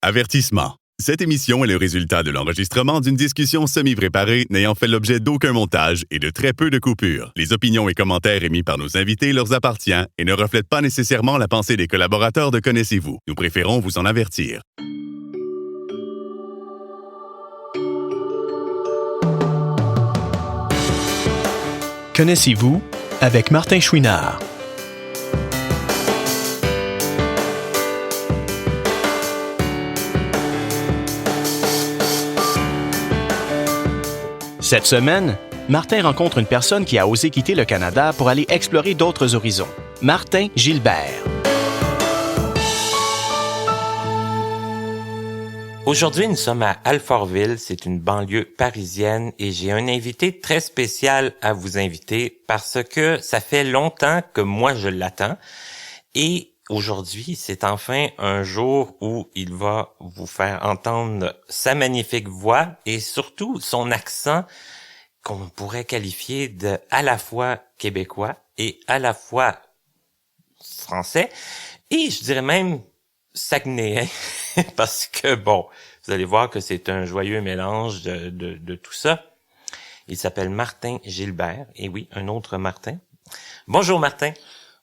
Avertissement. Cette émission est le résultat de l'enregistrement d'une discussion semi-préparée n'ayant fait l'objet d'aucun montage et de très peu de coupures. Les opinions et commentaires émis par nos invités leur appartiennent et ne reflètent pas nécessairement la pensée des collaborateurs de Connaissez-vous. Nous préférons vous en avertir. Connaissez-vous avec Martin Chouinard. Cette semaine, Martin rencontre une personne qui a osé quitter le Canada pour aller explorer d'autres horizons. Martin Gilbert. Aujourd'hui, nous sommes à Alfortville, c'est une banlieue parisienne et j'ai un invité très spécial à vous inviter parce que ça fait longtemps que moi je l'attends et aujourd'hui, c'est enfin un jour où il va vous faire entendre sa magnifique voix et surtout son accent qu'on pourrait qualifier de à la fois québécois et à la fois français et je dirais même saguenéen parce que bon, vous allez voir que c'est un joyeux mélange de tout ça. Il s'appelle Martin Gilbert. Et oui, un autre Martin. Bonjour Martin.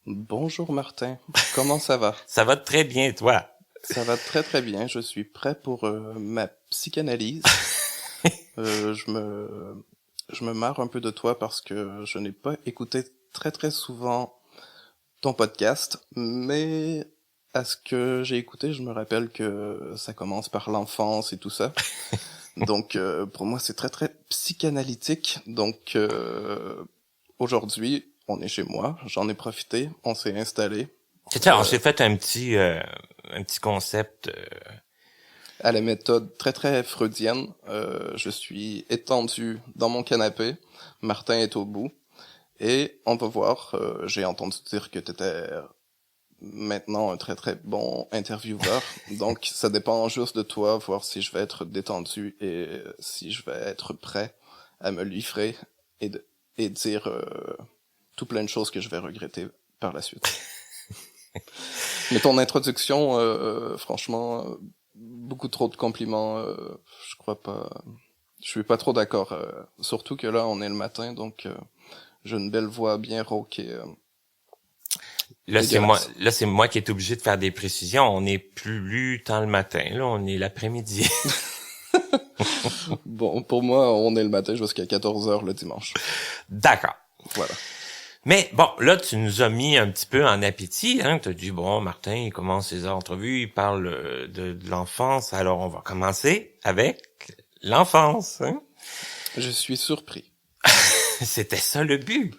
Bonjour Martin. Comment ça va? Ça va très bien, toi? Ça va très très bien. Je suis prêt pour ma psychanalyse. Je me marre un peu de toi parce que je n'ai pas écouté très très souvent ton podcast, mais à ce que j'ai écouté, je me rappelle que ça commence par l'enfance et tout ça. Donc, pour moi, c'est très, très psychanalytique. Donc, aujourd'hui, on est chez moi. J'en ai profité. On s'est installé. C'est ça, on s'est fait un petit concept. À la méthode très, très freudienne. Je suis étendu dans mon canapé. Martin est au bout. Et on va voir. J'ai entendu dire que t'étais maintenant un très très bon intervieweur, donc ça dépend juste de toi, voir si je vais être détendu et si je vais être prêt à me livrer et dire tout plein de choses que je vais regretter par la suite. Mais ton introduction, franchement, beaucoup trop de compliments, je crois pas, je suis pas trop d'accord, surtout que là on est le matin, donc j'ai une belle voix bien rauque et Là, c'est moi qui est obligé de faire des précisions. On n'est plus tant le matin, là, on est l'après-midi. Bon, pour moi, on est le matin jusqu'à 14h le dimanche. D'accord. Voilà. Mais bon, là, tu nous as mis un petit peu en appétit, hein. Tu as dit, bon, Martin, il commence ses entrevues, il parle de l'enfance, alors on va commencer avec l'enfance, hein. Je suis surpris. C'était ça le but.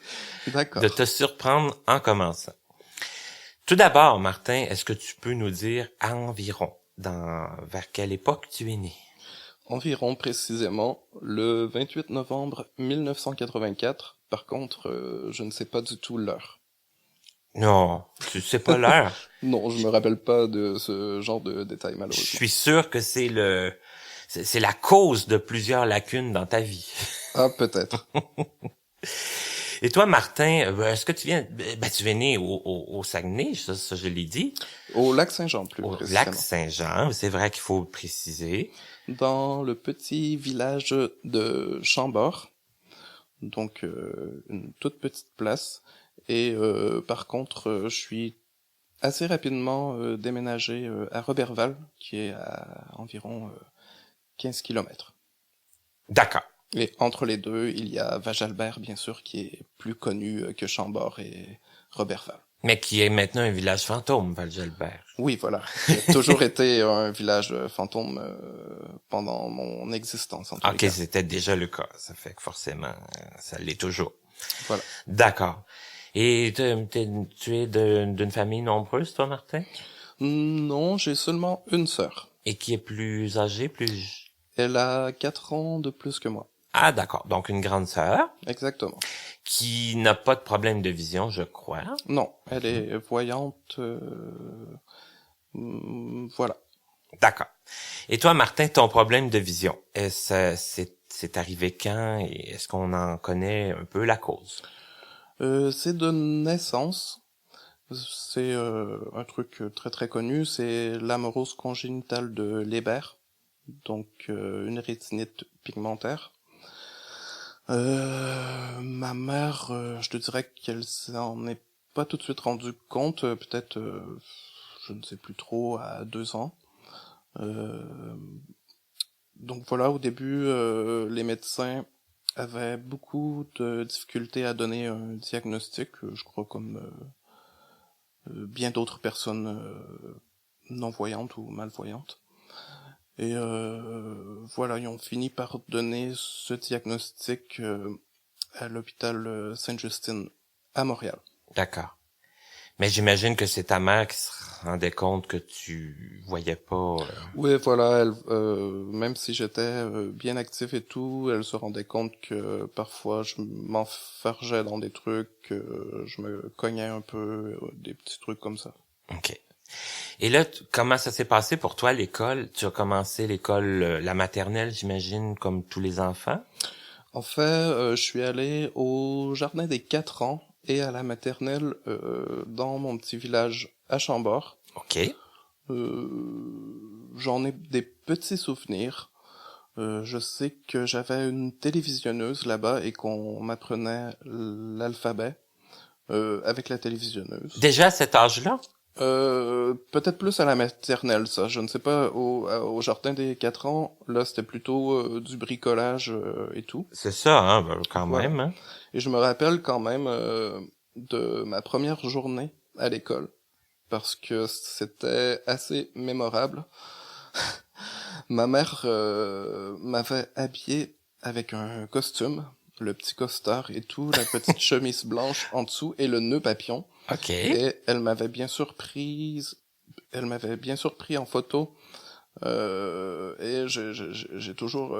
D'accord. De te surprendre en commençant. Tout d'abord, Martin, est-ce que tu peux nous dire environ vers quelle époque tu es né? Environ précisément le 28 novembre 1984. Par contre, je ne sais pas du tout l'heure. Non, tu sais pas l'heure. Non, je me rappelle pas de ce genre de détails malheureusement. Je suis sûr que c'est la cause de plusieurs lacunes dans ta vie. Ah, peut-être. Et toi, Martin, est-ce que tu es né au Saguenay, ça je l'ai dit. Au Lac-Saint-Jean, plus Au précisément. Lac-Saint-Jean, c'est vrai qu'il faut le préciser. Dans le petit village de Chambord. Donc, une toute petite place. Et par contre, je suis assez rapidement déménagé à Roberval, qui est à environ 15 kilomètres. D'accord. Et entre les deux, il y a Vajalbert, bien sûr, qui est plus connu que Chambord et Roberval. Mais qui est maintenant un village fantôme, Val-Gelbert. Oui, voilà. Qui a toujours été un village fantôme pendant mon existence. En tous les cas. C'était déjà le cas. Ça fait que forcément, ça l'est toujours. Voilà. D'accord. Et tu es d'une famille nombreuse, toi, Martin? Non, j'ai seulement une sœur. Et qui est plus âgée, plus... Elle a 4 ans de plus que moi. Ah, d'accord. Donc, une grande sœur. Exactement. Qui n'a pas de problème de vision, je crois. Non, elle est voyante. Voilà. D'accord. Et toi, Martin, ton problème de vision, c'est arrivé quand et est-ce qu'on en connaît un peu la cause? C'est de naissance. C'est un truc très très connu, c'est l'amorose congénitale de Leber, donc une rétinite pigmentaire. Ma mère, je te dirais qu'elle s'en est pas tout de suite rendue compte, peut-être, je ne sais plus trop, à 2 ans. Donc voilà, au début, les médecins avaient beaucoup de difficultés à donner un diagnostic, je crois comme bien d'autres personnes non-voyantes ou malvoyantes. Et voilà, ils ont fini par donner ce diagnostic à l'hôpital Sainte-Justine à Montréal. D'accord. Mais j'imagine que c'est ta mère qui se rendait compte que tu voyais pas... Oui, voilà, elle, même si j'étais bien actif et tout, elle se rendait compte que parfois je m'enfargeais dans des trucs, je me cognais un peu, des petits trucs comme ça. OK. Et là, comment ça s'est passé pour toi, l'école? Tu as commencé l'école, la maternelle, j'imagine, comme tous les enfants? En fait, je suis allé au jardin des 4 ans et à la maternelle dans mon petit village à Chambord. OK. J'en ai des petits souvenirs. Je sais que j'avais une télévisionneuse là-bas et qu'on m'apprenait l'alphabet avec la télévisionneuse. Déjà à cet âge-là? Peut-être plus à la maternelle, ça. Je ne sais pas, au jardin des 4 ans, là, c'était plutôt du bricolage et tout. C'est ça, hein, quand Voilà. même. Hein? Et je me rappelle quand même de ma première journée à l'école, parce que c'était assez mémorable. Ma mère m'avait habillé avec un costume, le petit costard et tout, la petite chemise blanche en dessous et le nœud papillon. OK. Et elle m'avait bien sûr pris en photo. Et j'ai toujours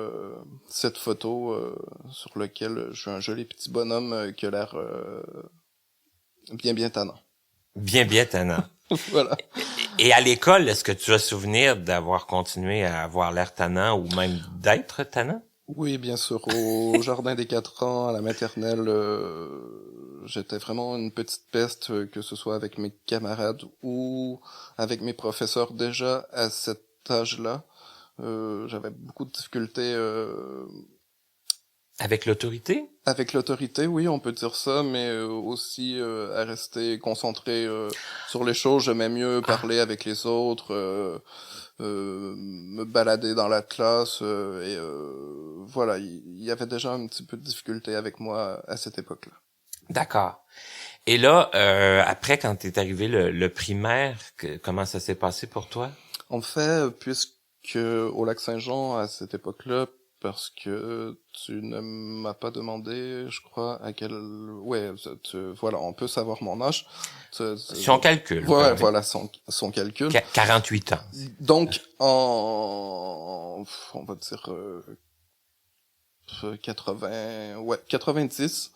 cette photo sur laquelle je suis un joli petit bonhomme qui a l'air bien tannant. Bien tannant. Voilà. Et à l'école, est-ce que tu as souvenir d'avoir continué à avoir l'air tannant ou même d'être tannant? Oui, bien sûr. Au jardin des 4 ans, à la maternelle, j'étais vraiment une petite peste, que ce soit avec mes camarades ou avec mes professeurs. Déjà à cet âge-là, j'avais beaucoup de difficultés Avec l'autorité? avec l'autorité, oui, on peut dire ça, mais aussi à rester concentré sur les choses. J'aimais mieux parler avec les autres, me balader dans la classe, et voilà, il y avait déjà un petit peu de difficulté avec moi à cette époque-là. D'accord. Et là, après, quand t'es arrivé le primaire, comment ça s'est passé pour toi? En fait, puisque au Lac-Saint-Jean, à cette époque-là, parce que tu ne m'as pas demandé, je crois, à quel... Ouais, voilà, on peut savoir mon âge. Si on calcule. Ouais, voilà, son calcul. 48 ans. Donc, on va dire 90,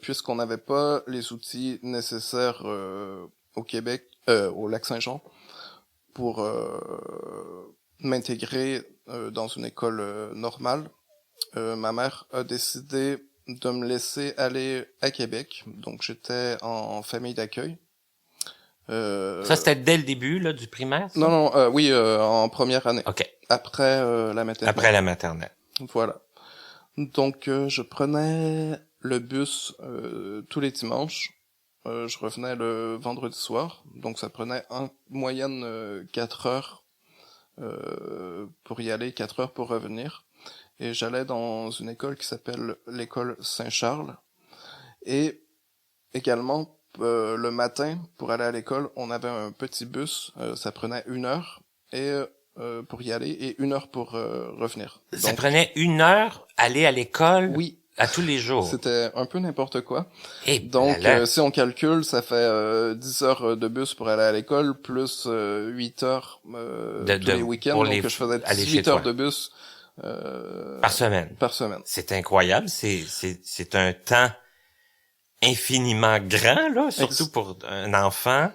puisqu'on n'avait pas les outils nécessaires au Québec, au Lac-Saint-Jean, pour m'intégrer dans une école normale. Ma mère a décidé de me laisser aller à Québec, donc j'étais en famille d'accueil. Ça, c'était dès le début là, du primaire? Ça? Non, oui, en première année. OK. Après la maternelle. Après la maternelle. Voilà. Donc, je prenais le bus tous les dimanches. Je revenais le vendredi soir. Donc, ça prenait en moyenne 4 heures pour y aller, 4 heures pour revenir. Et j'allais dans une école qui s'appelle l'école Saint-Charles. Et également, le matin, pour aller à l'école, on avait un petit bus. Ça prenait 1 heure. Et pour y aller et 1 heure pour revenir. Ça Donc, prenait 1 heure aller à l'école? Oui. À tous les jours? C'était un peu n'importe quoi. Et donc, si on calcule, ça fait 10 heures de bus pour aller à l'école, plus 8 heures tous les week-ends. Donc, je faisais 18 heures de bus par semaine. Par semaine. C'est incroyable. C'est un temps infiniment grand, là, surtout pour un enfant.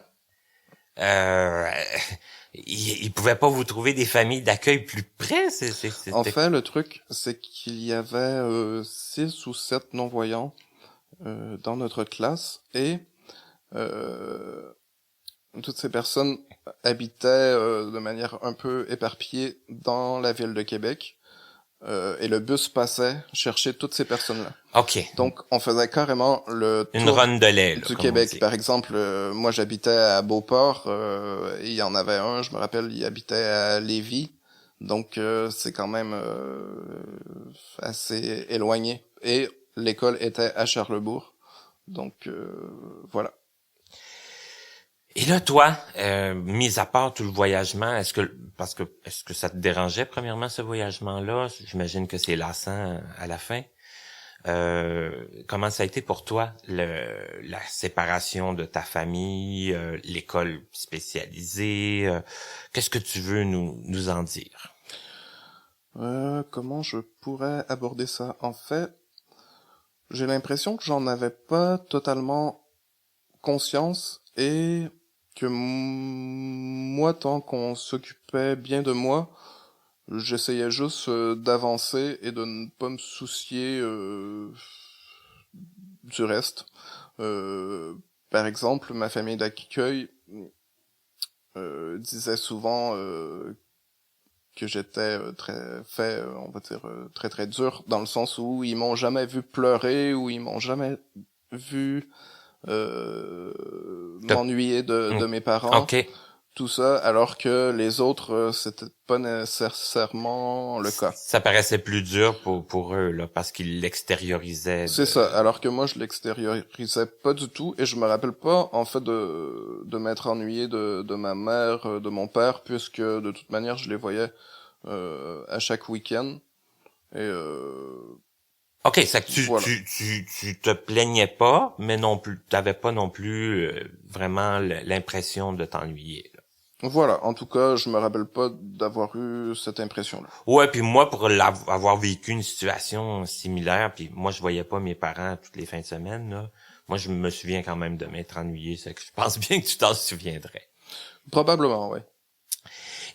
Il pouvait pas vous trouver des familles d'accueil plus près. En fait, le truc, c'est qu'il y avait 6 ou 7 non-voyants dans notre classe et toutes ces personnes habitaient de manière un peu éparpillée dans la ville de Québec. Et le bus passait chercher toutes ces personnes-là. OK. Donc, on faisait carrément le Une tour rondelette, là, du comme Québec. on dit. Par exemple, moi, j'habitais à Beauport, et il y en avait un, je me rappelle, il habitait à Lévis. Donc, c'est quand même assez éloigné. Et l'école était à Charlesbourg. Donc, voilà. Et là, toi, mis à part tout le voyagement, est-ce que ça te dérangeait premièrement ce voyagement-là? J'imagine que c'est lassant à la fin. Comment ça a été pour toi la séparation de ta famille, l'école spécialisée? Qu'est-ce que tu veux nous en dire? Comment je pourrais aborder ça? En fait, j'ai l'impression que j'en avais pas totalement conscience et que moi, tant qu'on s'occupait bien de moi, j'essayais juste d'avancer et de ne pas me soucier du reste. Par exemple, ma famille d'accueil disait souvent que j'étais on va dire, très très dur, dans le sens où ils m'ont jamais vu pleurer, ou ils m'ont jamais vu m'ennuyer de mes parents. OK. Tout ça, alors que les autres, c'était pas nécessairement le cas. Ça paraissait plus dur pour eux, là, parce qu'ils l'extériorisaient. C'est ça, alors que moi, je l'extériorisais pas du tout, et je me rappelle pas, en fait, de m'être ennuyé de ma mère, de mon père, puisque, de toute manière, je les voyais à chaque week-end. Et OK, ça que voilà. tu te plaignais pas, mais non plus, t'avais pas non plus vraiment l'impression de t'ennuyer, là. Voilà, en tout cas, je me rappelle pas d'avoir eu cette impression-là. Ouais, puis moi, pour avoir vécu une situation similaire, puis moi, je voyais pas mes parents toutes les fins de semaine, là. Moi, je me souviens quand même de m'être ennuyé, c'est que je pense bien que tu t'en souviendrais. Probablement, ouais.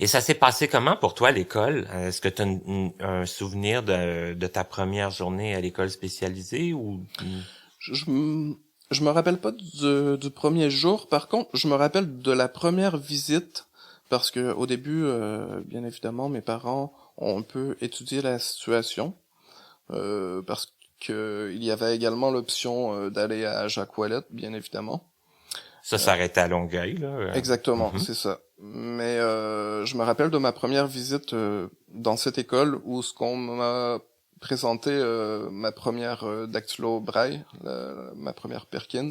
Et ça s'est passé comment pour toi à l'école? Est-ce que tu as un souvenir de ta première journée à l'école spécialisée ou... Je me rappelle pas du premier jour. Par contre, je me rappelle de la première visite, parce que au début, bien évidemment, mes parents ont un peu étudié la situation, parce que il y avait également l'option d'aller à Jacques-Ouellet, bien évidemment. Ça s'arrêtait à Longueuil, là. Exactement, c'est ça. Mais je me rappelle de ma première visite dans cette école, où ce qu'on m'a présenté ma première dactylo braille, ma première Perkins,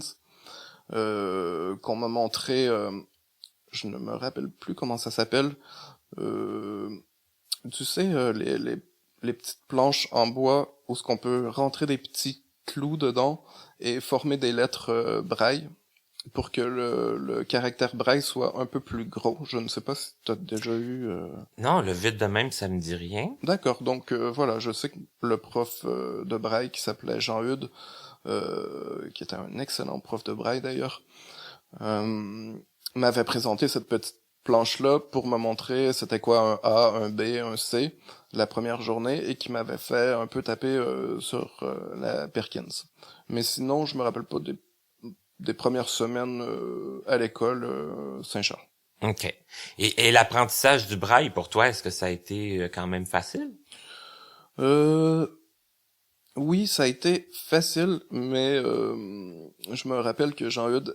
qu'on m'a montré, je ne me rappelle plus comment ça s'appelle, tu sais, les petites planches en bois où ce qu'on peut rentrer des petits clous dedans et former des lettres braille, pour que le caractère braille soit un peu plus gros. Je ne sais pas si tu as déjà eu... Non, le vide de même, ça me dit rien. D'accord, donc voilà, je sais que le prof de braille qui s'appelait Jean-Hude, qui était un excellent prof de braille d'ailleurs, m'avait présenté cette petite planche-là pour me montrer c'était quoi un A, un B, un C, la première journée, et qui m'avait fait un peu taper sur la Perkins. Mais sinon, je me rappelle pas des premières semaines à l'école Saint-Charles. OK. Et l'apprentissage du braille, pour toi, est-ce que ça a été quand même facile? Oui, ça a été facile, mais je me rappelle que Jean-Hude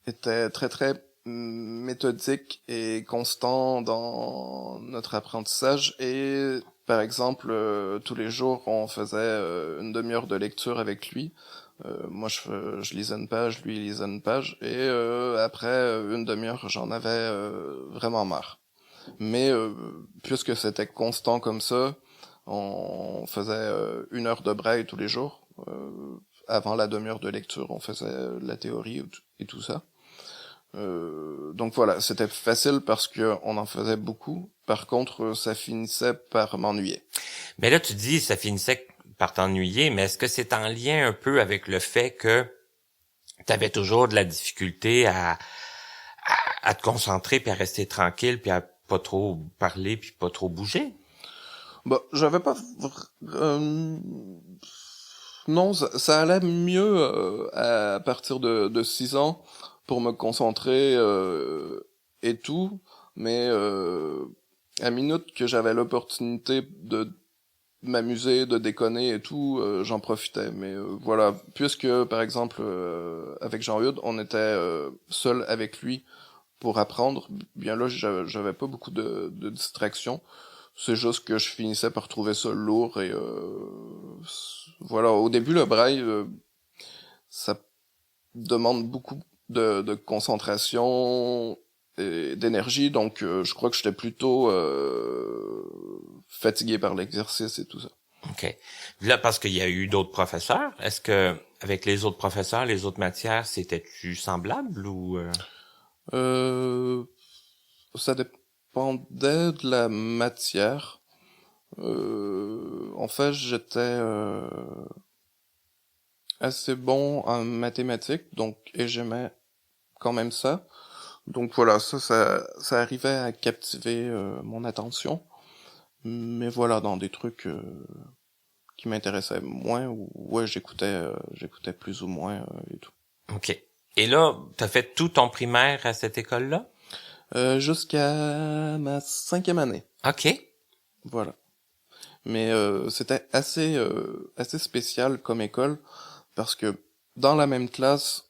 était très très méthodique et constant dans notre apprentissage, et par exemple tous les jours on faisait une demi-heure de lecture avec lui. Moi je lisais une page, lui il lisait une page, et après une demi-heure j'en avais vraiment marre. Mais puisque c'était constant comme ça, on faisait 1 heure de braille tous les jours. Avant la demi-heure de lecture, on faisait la théorie et tout ça. Donc voilà, c'était facile parce que on en faisait beaucoup. Par contre, ça finissait par m'ennuyer. Mais là, tu dis ça finissait par t'ennuyer, mais est-ce que c'est en lien un peu avec le fait que tu avais toujours de la difficulté à te concentrer, puis à rester tranquille, puis à pas trop parler, puis pas trop bouger? Bah, j'avais pas Non, ça allait mieux à partir de 6 ans pour me concentrer et tout, mais à minute que j'avais l'opportunité de m'amuser, de déconner et tout, j'en profitais. Mais voilà, puisque par exemple avec Jean-Eudes, on était seul avec lui pour apprendre, bien là j'avais pas beaucoup de distractions. C'est juste que je finissais par trouver ça lourd et voilà, au début le braille ça demande beaucoup de concentration et d'énergie, donc je crois que j'étais plutôt fatigué par l'exercice et tout ça. OK. Là, parce qu'il y a eu d'autres professeurs, est-ce que avec les autres professeurs, les autres matières, c'était-tu semblable ou Ça dépendait de la matière. En fait, j'étais assez bon en mathématiques, donc et j'aimais quand même ça. Donc voilà, ça arrivait à captiver mon attention. Mais voilà, dans des trucs qui m'intéressaient moins, ouais, j'écoutais plus ou moins et tout. OK. Et là, t'as fait tout ton primaire à cette école-là? Jusqu'à ma 5e année. OK. Voilà. Mais c'était assez spécial comme école parce que dans la même classe,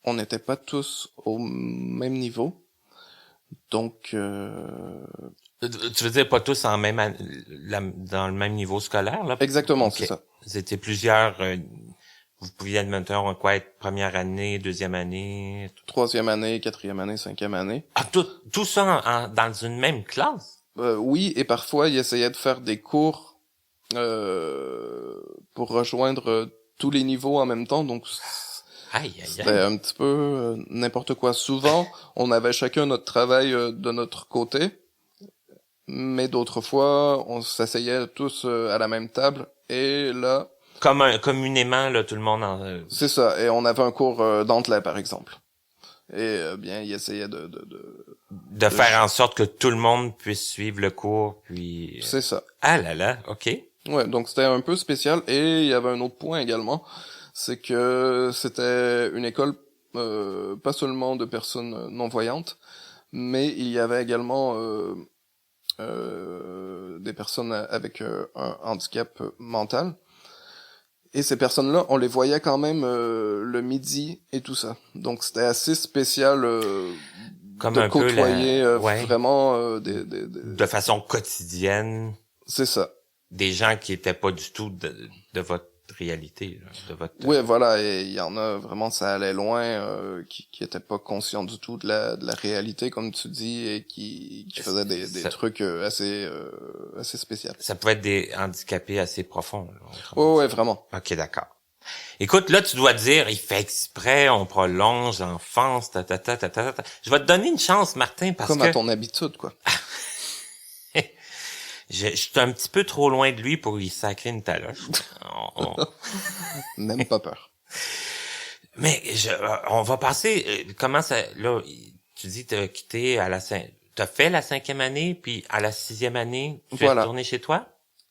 on n'était pas tous au même niveau. Donc Tu veux dire pas tous en même dans le même niveau scolaire, là? exactement, OK. c'est ça. C'était plusieurs vous pouviez admettons quoi être première année, deuxième année, 3e année, 4e année, 5e année. Ah, tout ça dans une même classe? Oui, et parfois, ils essayaient de faire des cours pour rejoindre tous les niveaux en même temps, donc Aïe, aïe, c'était aïe. un petit peu n'importe quoi. Souvent, on avait chacun notre travail de notre côté, mais d'autres fois, on s'asseyait tous à la même table, et là, Communément, là, tout le monde c'est ça, et on avait un cours d'anglais, par exemple. Et bien, ils essayaient de faire en sorte que tout le monde puisse suivre le cours, puis... C'est ça. Ah là là, OK. Ouais, donc c'était un peu spécial, et il y avait un autre point également, c'est que c'était une école pas seulement de personnes non-voyantes, mais il y avait également des personnes avec un handicap mental. Et ces personnes-là, on les voyait quand même le midi et tout ça. Donc c'était assez spécial Comme de un peu côtoyer ouais, vraiment de façon quotidienne, C'est ça. des gens qui étaient pas du tout de votre réalité, là, de votre... Oui, voilà, et il y en a vraiment, ça allait loin, qui étaient pas conscients du tout de la réalité, comme tu dis, et qui faisaient des trucs assez spéciaux. Ça pouvait être des handicapés assez profonds. Là, Ouais, vraiment. OK, d'accord. Écoute, là, tu dois dire, il fait exprès, on prolonge l'enfance, Je vais te donner une chance, Martin, parce Comme que... à ton habitude, quoi. Je suis un petit peu trop loin de lui pour y sacrer une taloche. Même pas peur. Mais on va passer... comment ça... Là, tu dis t'as quitté à la... T'as fait la 5e année, puis à la 6e année, tu es retourné chez toi?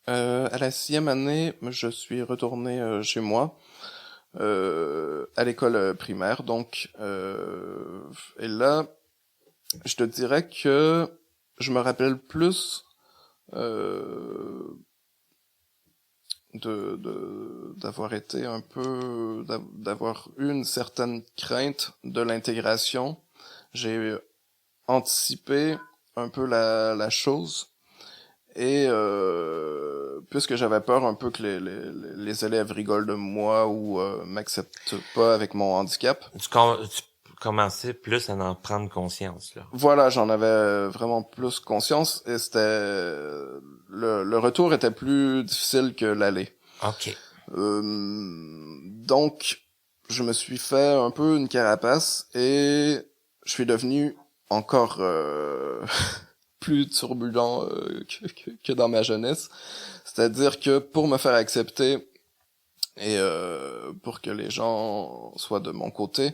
À la 6e année, je suis retourné chez moi, à l'école primaire, donc... et là, je te dirais que je me rappelle plus... d'avoir été un peu, d'avoir eu une certaine crainte de l'intégration. J'ai anticipé un peu la chose, et puisque j'avais peur un peu que les élèves rigolent de moi ou m'acceptent pas avec mon handicap. Tu commençais plus à en prendre conscience, là. Voilà, j'en avais vraiment plus conscience, et c'était le retour était plus difficile que l'aller. OK. Donc, je me suis fait un peu une carapace, et je suis devenu encore plus turbulent que dans ma jeunesse. C'est-à-dire que pour me faire accepter et pour que les gens soient de mon côté,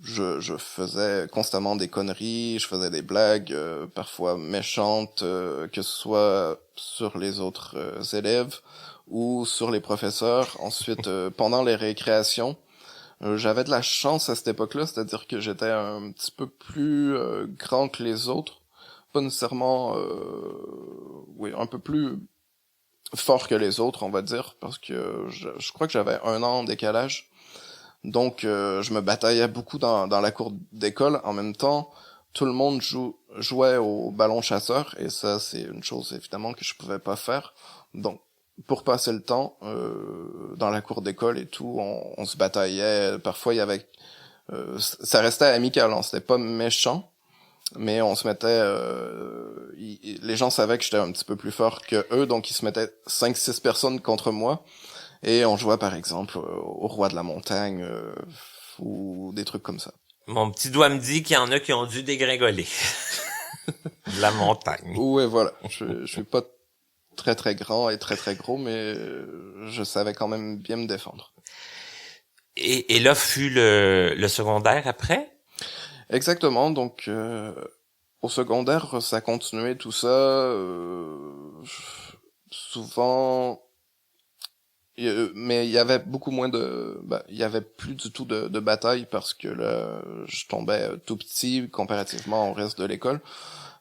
je faisais constamment des conneries, je faisais des blagues, parfois méchantes, que ce soit sur les autres élèves ou sur les professeurs. Ensuite, pendant les récréations, j'avais de la chance à cette époque-là, c'est-à-dire que j'étais un petit peu plus grand que les autres, pas nécessairement, oui, un peu plus fort que les autres, on va dire, parce que je crois que j'avais 1 an en décalage. Donc, je me bataillais beaucoup dans la cour d'école. En même temps, tout le monde jouait au ballon chasseur, et ça, c'est une chose, évidemment, que je pouvais pas faire. Donc, pour passer le temps, dans la cour d'école et tout, on se bataillait. Parfois, il y avait... ça restait amical, hein, c'était pas méchant, mais on se mettait... les gens savaient que j'étais un petit peu plus fort que eux, donc ils se mettaient 5-6 personnes contre moi, et on jouait, par exemple, au roi de la montagne, ou des trucs comme ça. Mon petit doigt me dit qu'il y en a qui ont dû dégringoler. De la montagne. Ouais, voilà. Je suis pas très très grand et très très gros, mais je savais quand même bien me défendre. Et là fut le secondaire après? Exactement, donc au secondaire, ça continuait tout ça. Souvent... mais il y avait beaucoup moins il y avait plus du tout de bataille parce que là, je tombais tout petit comparativement au reste de l'école.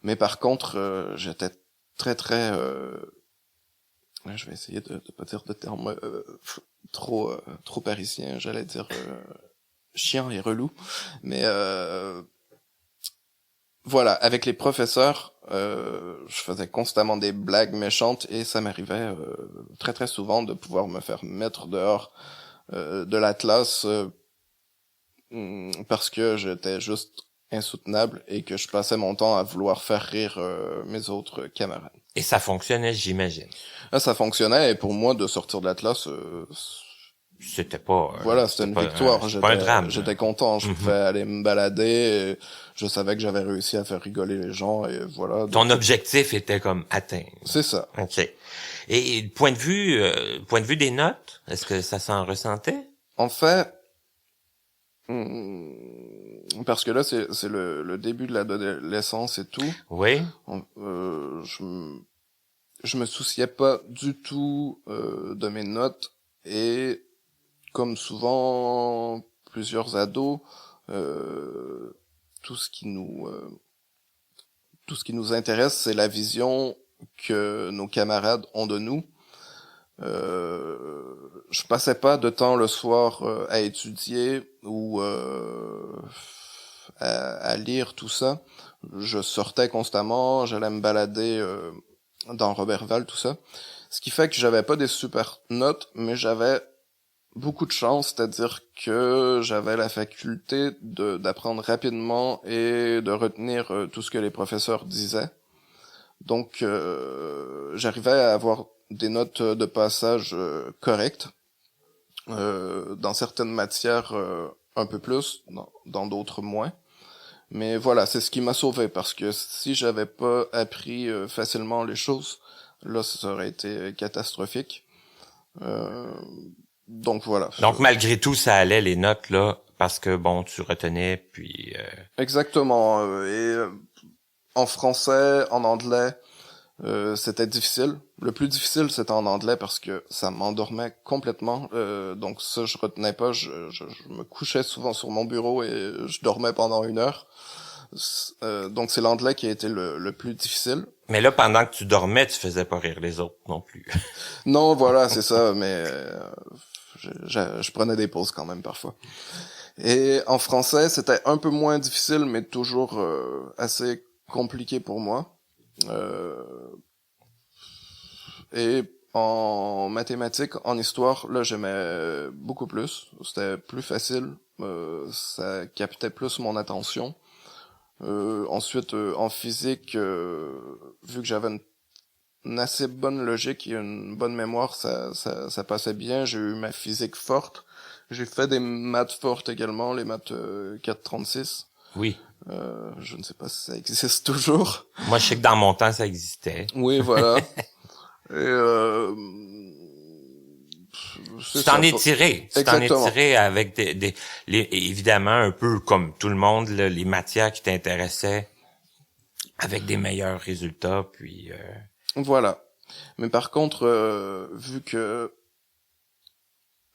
Mais par contre, j'étais très très... je vais essayer de pas dire de termes trop parisiens, j'allais dire chiant et relou. Mais voilà, avec les professeurs, je faisais constamment des blagues méchantes et ça m'arrivait très très souvent de pouvoir me faire mettre dehors de la classe parce que j'étais juste insoutenable et que je passais mon temps à vouloir faire rire mes autres camarades. Et ça fonctionnait, j'imagine. Ça fonctionnait, et pour moi, de sortir de la classe, c'était pas... voilà, c'était une victoire. C'était pas un drame. J'étais content, je pouvais aller me balader, et je savais que j'avais réussi à faire rigoler les gens, et voilà. Ton objectif était comme atteint. C'est ça. OK. Et point de vue des notes, est-ce que ça s'en ressentait? En fait, parce que là, c'est le début de l'adolescence et tout. Oui. Je me souciais pas du tout de mes notes, et comme souvent plusieurs ados, tout ce qui nous intéresse, c'est la vision que nos camarades ont de nous. Je passais pas de temps le soir à étudier ou à lire tout ça. Je sortais constamment, j'allais me balader dans Robertval, tout ça. Ce qui fait que j'avais pas des super notes, mais j'avais beaucoup de chance, c'est-à-dire que j'avais la faculté d'apprendre rapidement et de retenir tout ce que les professeurs disaient. Donc, j'arrivais à avoir des notes de passage correctes. Dans certaines matières, un peu plus, dans d'autres moins. Mais voilà, c'est ce qui m'a sauvé, parce que si j'avais pas appris facilement les choses, là, ça aurait été catastrophique. Donc voilà. Donc malgré tout, ça allait les notes là, parce que bon, tu retenais, puis. Exactement. En français, en anglais, c'était difficile. Le plus difficile, c'était en anglais parce que ça m'endormait complètement. Donc ça, je retenais pas. Je me couchais souvent sur mon bureau et je dormais pendant 1 heure. Donc c'est l'anglais qui a été le plus difficile. Mais là, pendant que tu dormais, tu faisais pas rire les autres non plus. Non, voilà, c'est ça. Mais je prenais des pauses quand même parfois. Et en français, c'était un peu moins difficile, mais toujours assez compliqué pour moi. Et en mathématiques, en histoire, là, j'aimais beaucoup plus. C'était plus facile. Ça captait plus mon attention. Ensuite, en physique, vu que j'avais une assez bonne logique et une bonne mémoire, ça passait bien. J'ai eu ma physique forte. J'ai fait des maths fortes également, les maths 436. Oui. Je ne sais pas si ça existe toujours. Moi, je sais que dans mon temps, ça existait. Oui, voilà. Et Tu t'en es tiré. Tu t'en es tiré avec évidemment, un peu comme tout le monde, là, les matières qui t'intéressaient avec des meilleurs résultats, puis... Voilà. Mais par contre, vu que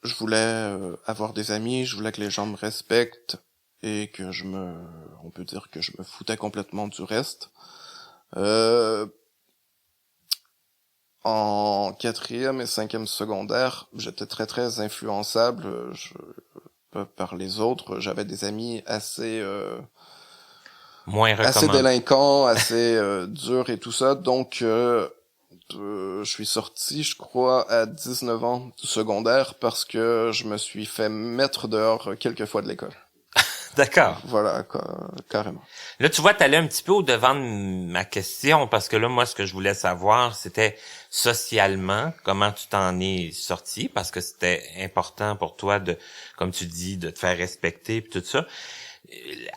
je voulais avoir des amis, je voulais que les gens me respectent et que on peut dire que je me foutais complètement du reste. En 4e et 5e secondaire, j'étais très très influençable par les autres. J'avais des amis Moins assez recommandé. délinquants, assez durs et tout ça. Donc, je suis sorti, je crois, à 19 ans du secondaire parce que je me suis fait mettre dehors quelques fois de l'école. D'accord. Voilà, carrément. Là, tu vois, t'allais un petit peu au-devant de ma question, parce que là, moi, ce que je voulais savoir, c'était socialement, comment tu t'en es sorti, parce que c'était important pour toi de, comme tu dis, de te faire respecter, puis tout ça.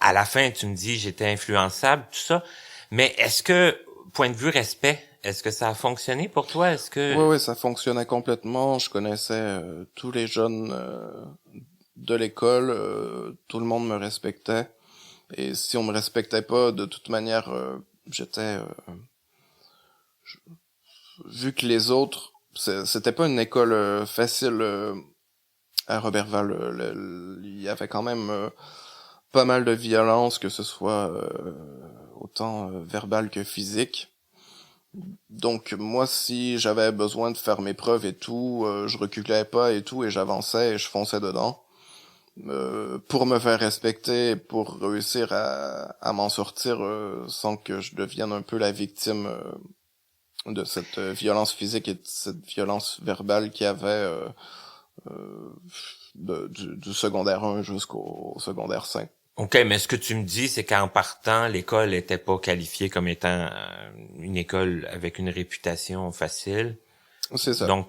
À la fin, tu me dis, j'étais influençable, tout ça. Mais est-ce que, point de vue respect, est-ce que ça a fonctionné pour toi? Est-ce que... Oui, ça fonctionnait complètement. Je connaissais tous les jeunes de l'école, tout le monde me respectait. Et si on me respectait pas, de toute manière, j'étais... vu que les autres... C'était pas une école facile à Robertval. Il y avait quand même pas mal de violence, que ce soit autant verbale que physique. Donc moi, si j'avais besoin de faire mes preuves et tout, je reculais pas et tout, et j'avançais et je fonçais dedans. Pour me faire respecter, pour réussir à m'en sortir sans que je devienne un peu la victime de cette violence physique et de cette violence verbale qu'il y avait du secondaire 1 jusqu'au secondaire 5. OK, mais ce que tu me dis, c'est qu'en partant, l'école était pas qualifiée comme étant une école avec une réputation facile. C'est ça. Donc,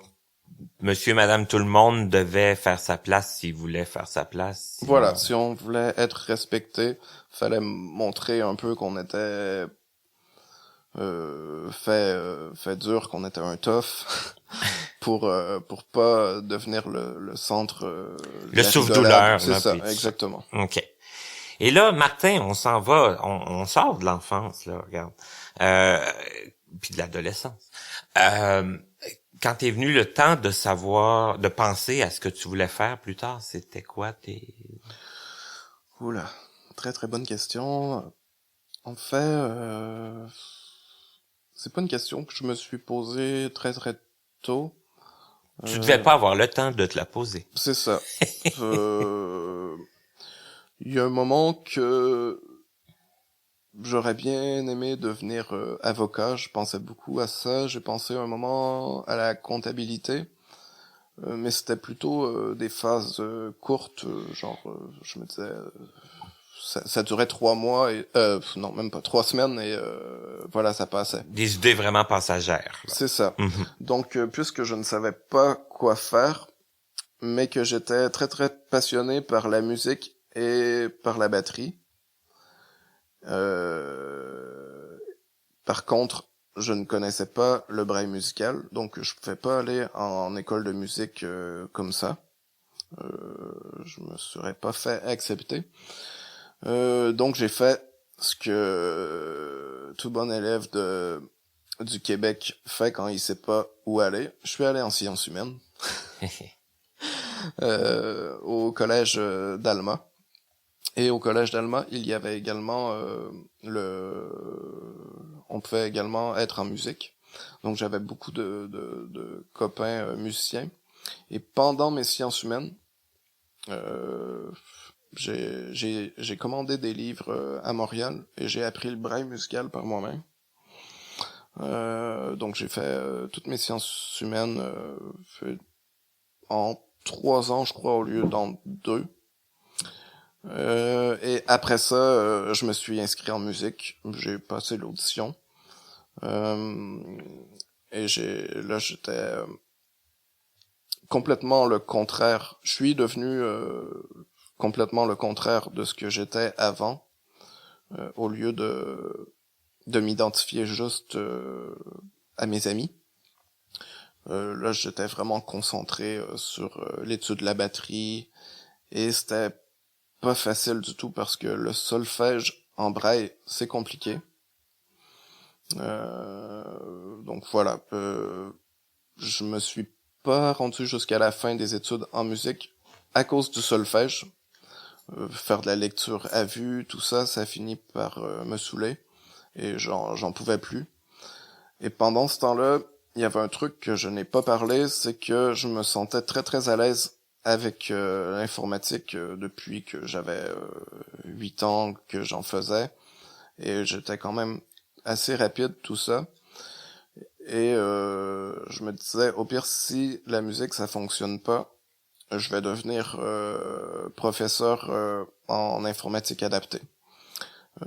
monsieur, madame, tout le monde devait faire sa place s'il voulait faire sa place. Sinon... Voilà, si on voulait être respecté, fallait montrer un peu qu'on était fait dur, qu'on était un tough pour pas devenir le centre le souffle-douleur. C'est ça, exactement. OK. Et là, Martin, on s'en va, on sort de l'enfance, là, regarde. Puis de l'adolescence. Quand t'es venu le temps de savoir, de penser à ce que tu voulais faire plus tard, c'était quoi tes... Oula, très très bonne question. En fait, c'est pas une question que je me suis posée très très tôt. Tu devais pas avoir le temps de te la poser. C'est ça. Il y a un moment que j'aurais bien aimé devenir avocat. Je pensais beaucoup à ça. J'ai pensé un moment à la comptabilité. Mais c'était plutôt des phases courtes. Je me disais... Ça durait 3 mois et non, même pas 3 semaines et voilà, ça passait. Des idées vraiment passagères. Là. C'est ça. Mm-hmm. Donc puisque je ne savais pas quoi faire, mais que j'étais très très passionné par la musique et par la batterie. Par contre, je ne connaissais pas le braille musical, donc je pouvais pas aller en école de musique comme ça. Je me serais pas fait accepter. Donc j'ai fait ce que tout bon élève du Québec fait quand il sait pas où aller. Je suis allé en sciences humaines au collège d'Alma. Et au collège d'Alma, il y avait également on pouvait également être en musique. Donc j'avais beaucoup de copains musiciens. Et pendant mes sciences humaines, j'ai commandé des livres à Montréal et j'ai appris le braille musical par moi-même. Donc j'ai fait toutes mes sciences humaines en 3 ans, je crois, au lieu d'en 2. Et après ça, je me suis inscrit en musique. J'ai passé l'audition. Et j'étais complètement le contraire. Je suis devenu complètement le contraire de ce que j'étais avant, au lieu de m'identifier juste à mes amis. Là, j'étais vraiment concentré sur l'étude de la batterie, et c'était pas facile du tout parce que le solfège en braille, c'est compliqué. Donc voilà, je me suis pas rendu jusqu'à la fin des études en musique à cause du solfège. Faire de la lecture à vue, tout ça, ça finit par me saouler et j'en pouvais plus. Et pendant ce temps-là, il y avait un truc que je n'ai pas parlé, c'est que je me sentais très très à l'aise avec l'informatique depuis que j'avais 8 ans que j'en faisais. Et j'étais quand même assez rapide, tout ça. Et je me disais, au pire, si la musique, ça fonctionne pas, je vais devenir professeur en informatique adaptée.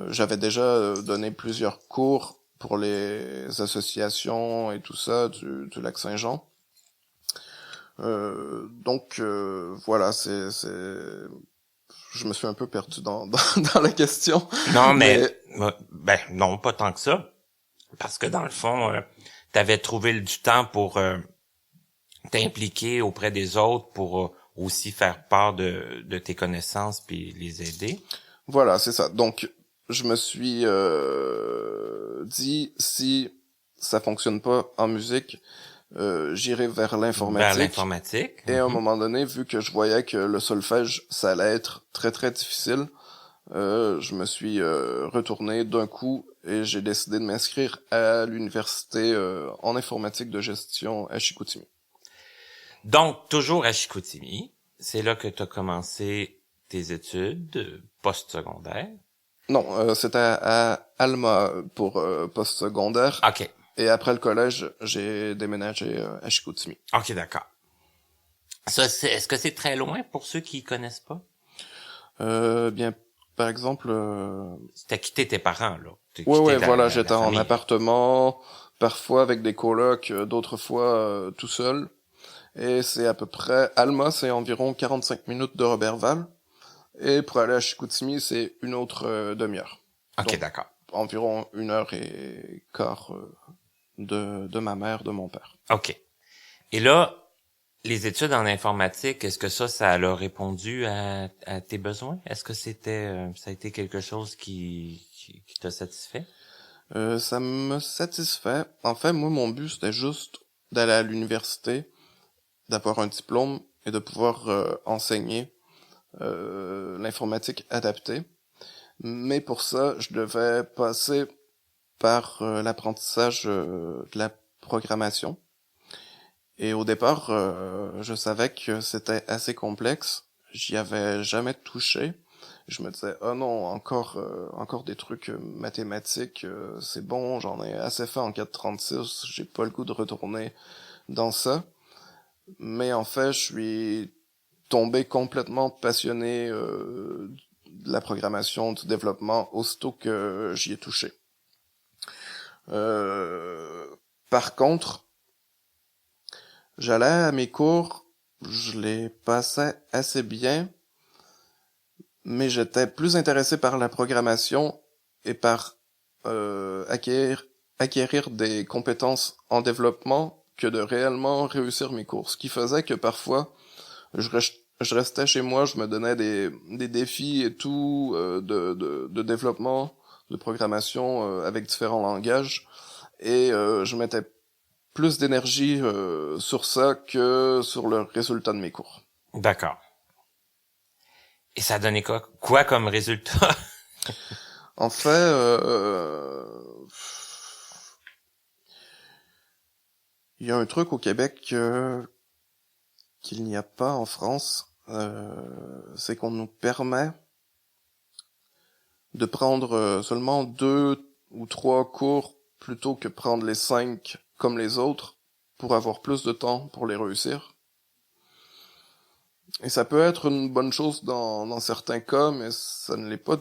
J'avais déjà donné plusieurs cours pour les associations et tout ça du Lac-Saint-Jean. Donc voilà, je me suis un peu perdu dans la question. Non, mais ben non, pas tant que ça. Parce que dans le fond, t'avais trouvé du temps pour t'impliquer auprès des autres pour aussi faire part de tes connaissances puis les aider. Voilà, c'est ça. Donc, je me suis dit, si ça fonctionne pas en musique, j'irai vers l'informatique. Vers l'informatique. Et à un moment donné, vu que je voyais que le solfège, ça allait être très très difficile, je me suis retourné d'un coup et j'ai décidé de m'inscrire à l'université en informatique de gestion à Chicoutimi. Donc, toujours à Chicoutimi, c'est là que tu as commencé tes études post-secondaires. Non, c'était à Alma pour post-secondaire. OK. Et après le collège, j'ai déménagé à Chicoutimi. OK, d'accord. Ça, est-ce que c'est très loin pour ceux qui connaissent pas? Bien, par exemple... T'as quitté tes parents, là. Ouais, voilà, j'étais en appartement, parfois avec des colocs, d'autres fois tout seul. Et c'est à peu près... Alma, c'est environ 45 minutes de Roberval. Et pour aller à Chicoutimi, c'est une autre demi-heure. OK, donc, d'accord. Environ 1h15 de ma mère, de mon père. OK. Et là, les études en informatique, est-ce que ça a répondu à tes besoins? Est-ce que ça a été quelque chose qui t'a satisfait? Ça me satisfait. En fait, moi, mon but, c'était juste d'aller à l'université, d'avoir un diplôme et de pouvoir enseigner l'informatique adaptée. Mais pour ça, je devais passer par l'apprentissage de la programmation. Et au départ, je savais que c'était assez complexe. J'y avais jamais touché. Je me disais, oh non, encore des trucs mathématiques, c'est bon, j'en ai assez fait en 436, j'ai pas le goût de retourner dans ça. Mais en fait, je suis tombé complètement passionné de la programmation, du développement, aussitôt que j'y ai touché. Par contre, j'allais à mes cours, je les passais assez bien, mais j'étais plus intéressé par la programmation et par acquérir des compétences en développement que de réellement réussir mes cours. Ce qui faisait que parfois, je restais chez moi, je me donnais des défis et tout de développement, de programmation avec différents langages, et je mettais plus d'énergie sur ça que sur le résultat de mes cours. D'accord. Et ça a donné quoi comme résultat? En fait, il y a un truc au Québec qu'il n'y a pas en France, c'est qu'on nous permet de prendre seulement 2 ou 3 cours plutôt que prendre les 5 comme les autres pour avoir plus de temps pour les réussir. Et ça peut être une bonne chose dans certains cas, mais ça ne l'est pas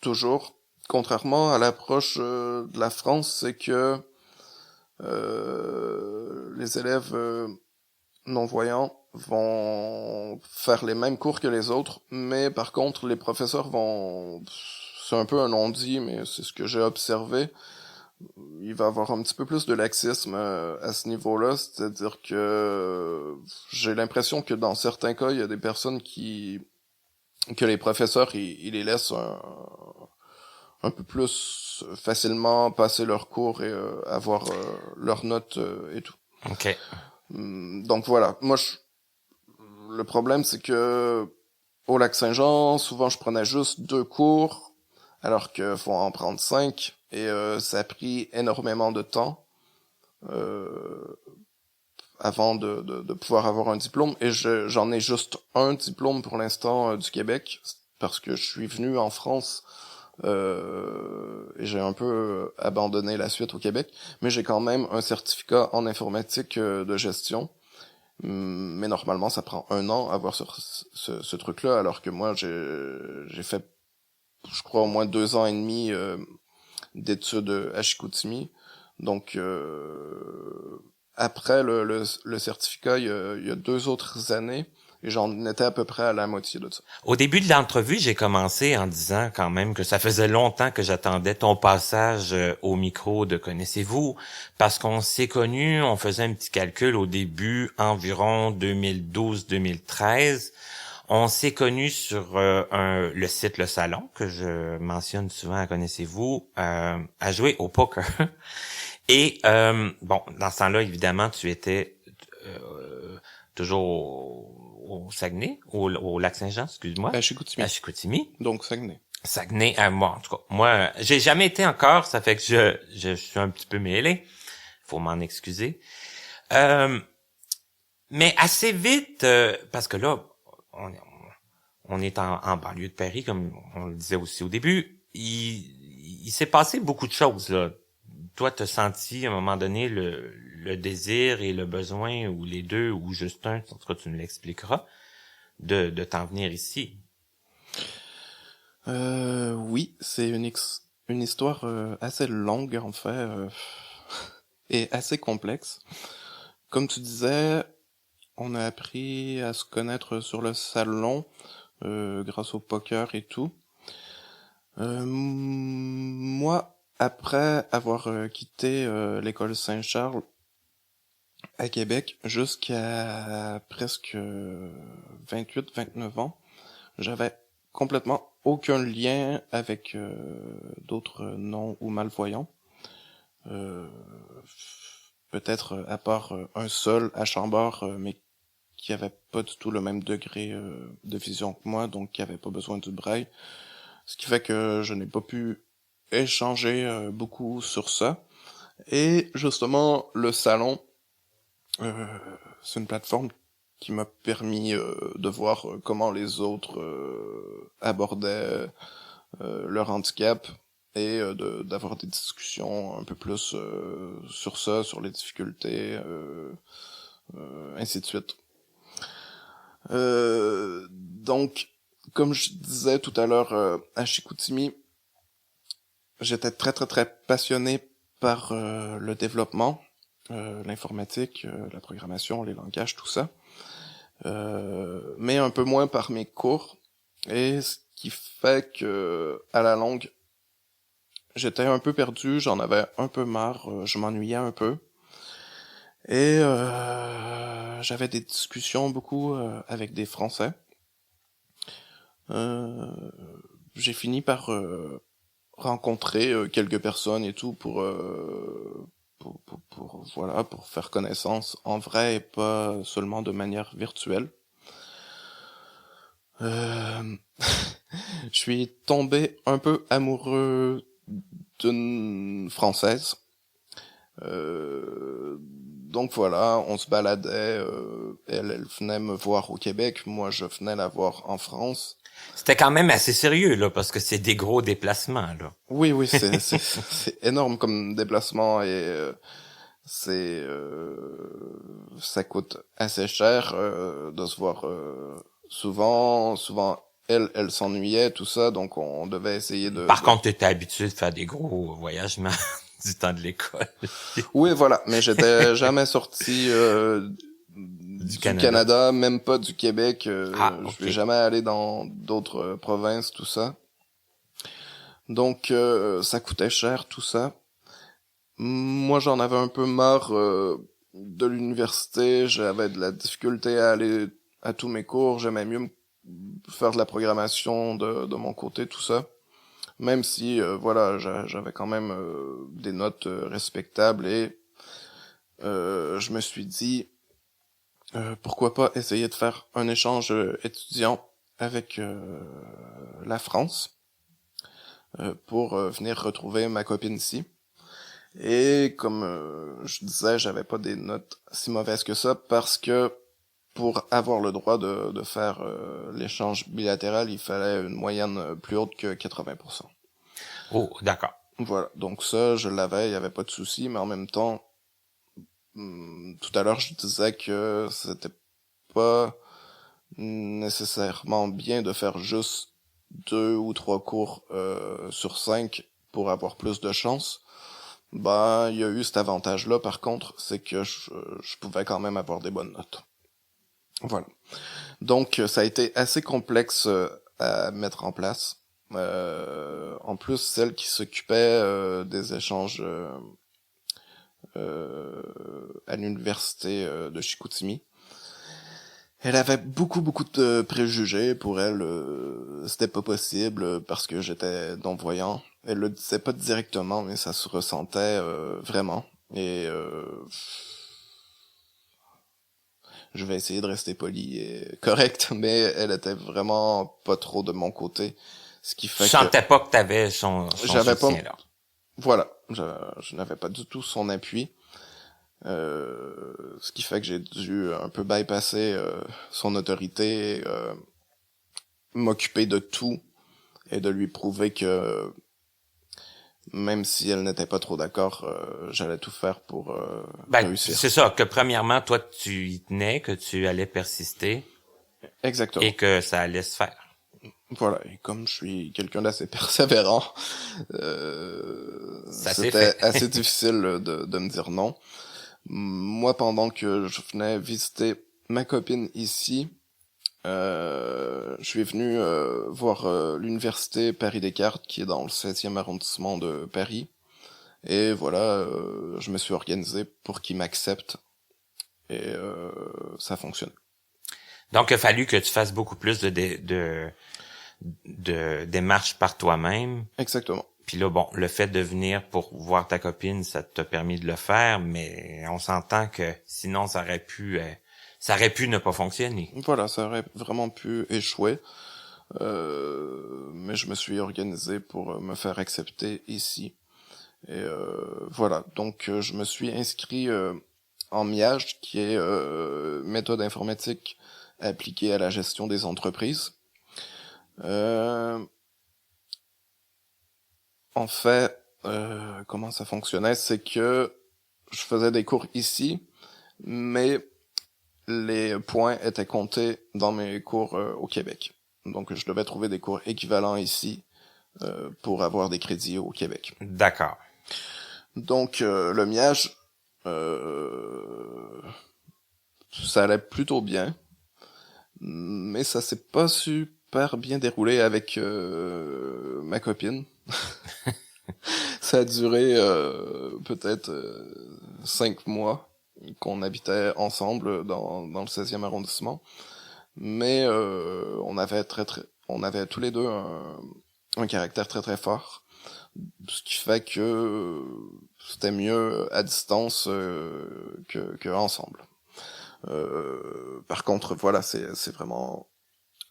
toujours. Contrairement à l'approche de la France, c'est que les élèves non-voyants vont faire les mêmes cours que les autres, mais par contre, les professeurs vont... C'est un peu un non-dit, mais c'est ce que j'ai observé. Il va avoir un petit peu plus de laxisme à ce niveau-là, c'est-à-dire que j'ai l'impression que dans certains cas, il y a des personnes que les professeurs, ils les laissent un peu plus facilement passer leurs cours et avoir leurs notes et tout. OK. Donc voilà, le problème c'est que au Lac-Saint-Jean, souvent je prenais juste 2 cours, alors qu'il faut en prendre 5, et ça a pris énormément de temps avant de pouvoir avoir un diplôme, et j'en ai juste un diplôme pour l'instant du Québec, parce que je suis venu en France et j'ai un peu abandonné la suite au Québec, mais j'ai quand même un certificat en informatique de gestion. Mais normalement, ça prend 1 an à avoir ce truc-là, alors que moi, j'ai fait, je crois, au moins 2 ans et demi d'études à Chicoutimi. Donc, après le certificat, il y a 2 autres années, et j'en étais à peu près à la moitié de ça. Au début de l'entrevue, j'ai commencé en disant quand même que ça faisait longtemps que j'attendais ton passage au micro de Connaissez-vous, parce qu'on s'est connus, on faisait un petit calcul au début, environ 2012-2013. On s'est connus sur le site Le Salon, que je mentionne souvent à Connaissez-vous, à jouer au poker. Et bon, dans ce temps-là, évidemment, tu étais toujours au Saguenay, au Lac-Saint-Jean, excuse-moi. À Chicoutimi. À Chicoutimi. Donc, Saguenay. Saguenay, moi, en tout cas. Moi, j'ai jamais été encore, ça fait que je suis un petit peu mêlé. Faut m'en excuser. Mais assez vite, parce que là, on est en banlieue de Paris, comme on le disait aussi au début, il s'est passé beaucoup de choses, là. Toi, t'as senti à un moment donné le désir et le besoin, ou les deux, ou juste un, en tout cas tu nous l'expliqueras, de t'en venir ici. Oui, c'est une histoire assez longue en fait, et assez complexe. Comme tu disais, on a appris à se connaître sur le salon grâce au poker et tout. Moi, après avoir quitté l'école Saint-Charles à Québec jusqu'à presque 28-29 ans, j'avais complètement aucun lien avec d'autres non ou malvoyants. Peut-être à part un seul à Chambord, mais qui avait pas du tout le même degré de vision que moi, donc qui avait pas besoin du braille. Ce qui fait que je n'ai pas pu échanger beaucoup sur ça. Et justement, le salon, c'est une plateforme qui m'a permis de voir comment les autres abordaient leur handicap et d'avoir des discussions un peu plus sur ça, sur les difficultés, ainsi de suite. Donc, comme je disais tout à l'heure à Chicoutimi, j'étais très très très passionné par le développement, l'informatique, la programmation, les langages, tout ça, mais un peu moins par mes cours, et ce qui fait que à la longue, j'étais un peu perdu, j'en avais un peu marre, je m'ennuyais un peu, et j'avais des discussions beaucoup avec des Français. J'ai fini par rencontrer quelques personnes et tout pour faire connaissance en vrai et pas seulement de manière virtuelle. Je suis tombé un peu amoureux d'une Française. Donc voilà, on se baladait, elle venait me voir au Québec, moi je venais la voir en France. C'était quand même assez sérieux, là, parce que c'est des gros déplacements, là. Oui, c'est énorme comme déplacement et ça coûte assez cher de se voir souvent elle s'ennuyait, tout ça, donc on devait essayer de... Par contre, t'étais habitué de faire des gros voyages du temps de l'école. Oui, voilà, mais j'étais jamais sorti du Canada, même pas du Québec. Okay. Je vais jamais aller dans d'autres provinces, tout ça. Donc, ça coûtait cher, tout ça. Moi, j'en avais un peu marre de l'université. J'avais de la difficulté à aller à tous mes cours. J'aimais mieux faire de la programmation de mon côté, tout ça. même si voilà, j'avais quand même des notes respectables et je me suis dit pourquoi pas essayer de faire un échange étudiant avec la France pour venir retrouver ma copine ici. Et comme je disais, j'avais pas des notes si mauvaises que ça parce que pour avoir le droit de faire l'échange bilatéral, il fallait une moyenne plus haute que 80%. Oh, d'accord. Voilà, donc ça, je l'avais, il y avait pas de souci, mais en même temps, tout à l'heure, je disais que c'était pas nécessairement bien de faire juste 2 ou 3 cours sur 5 pour avoir plus de chance. Ben, il y a eu cet avantage-là, par contre, c'est que je pouvais quand même avoir des bonnes notes. Voilà. Donc, ça a été assez complexe à mettre en place. En plus, celle qui s'occupait des échanges à l'université de Chicoutimi, elle avait beaucoup de préjugés. Pour elle, c'était pas possible parce que j'étais non-voyant. Elle le disait pas directement, mais ça se ressentait vraiment. Et je vais essayer de rester poli et correct, mais elle était vraiment pas trop de mon côté. Ce qui fait Tu sentais pas que t'avais son j'avais soutien, pas, là. voilà, je n'avais pas du tout son appui. Ce qui fait que j'ai dû un peu bypasser son autorité, m'occuper de tout et de lui prouver que même si elle n'était pas trop d'accord, j'allais tout faire pour réussir. C'est ça, que premièrement, toi, tu y tenais, que tu allais persister Exactement. et que ça allait se faire. Voilà, et comme je suis quelqu'un d'assez persévérant, Ça s'est c'était fait. assez difficile de me dire non. Moi, pendant que je venais visiter ma copine ici, je suis venu voir l'université Paris-Descartes qui est dans le 16e arrondissement de Paris. Et voilà, je me suis organisé pour qu'il m'accepte. Et ça fonctionne. Donc, il a fallu que tu fasses beaucoup plus de démarches par toi-même. Exactement. Puis là, bon, le fait de venir pour voir ta copine, ça t'a permis de le faire, mais on s'entend que sinon, ça aurait pu ne pas fonctionner. Voilà, ça aurait vraiment pu échouer. Mais je me suis organisé pour me faire accepter ici. Et voilà, donc je me suis inscrit en MIAGE, qui est méthode informatique appliquée à la gestion des entreprises. En fait, comment ça fonctionnait, c'est que je faisais des cours ici, mais les points étaient comptés dans mes cours au Québec. Donc je devais trouver des cours équivalents ici pour avoir des crédits au Québec. D'accord. Donc le MIAGE, ça allait plutôt bien, mais ça s'est pas super bien déroulé avec ma copine. Ça a duré peut-être 5 mois qu'on habitait ensemble dans le 16e arrondissement, mais on avait tous les deux un caractère très fort, ce qui fait que c'était mieux à distance que ensemble. Par contre, voilà, c'est vraiment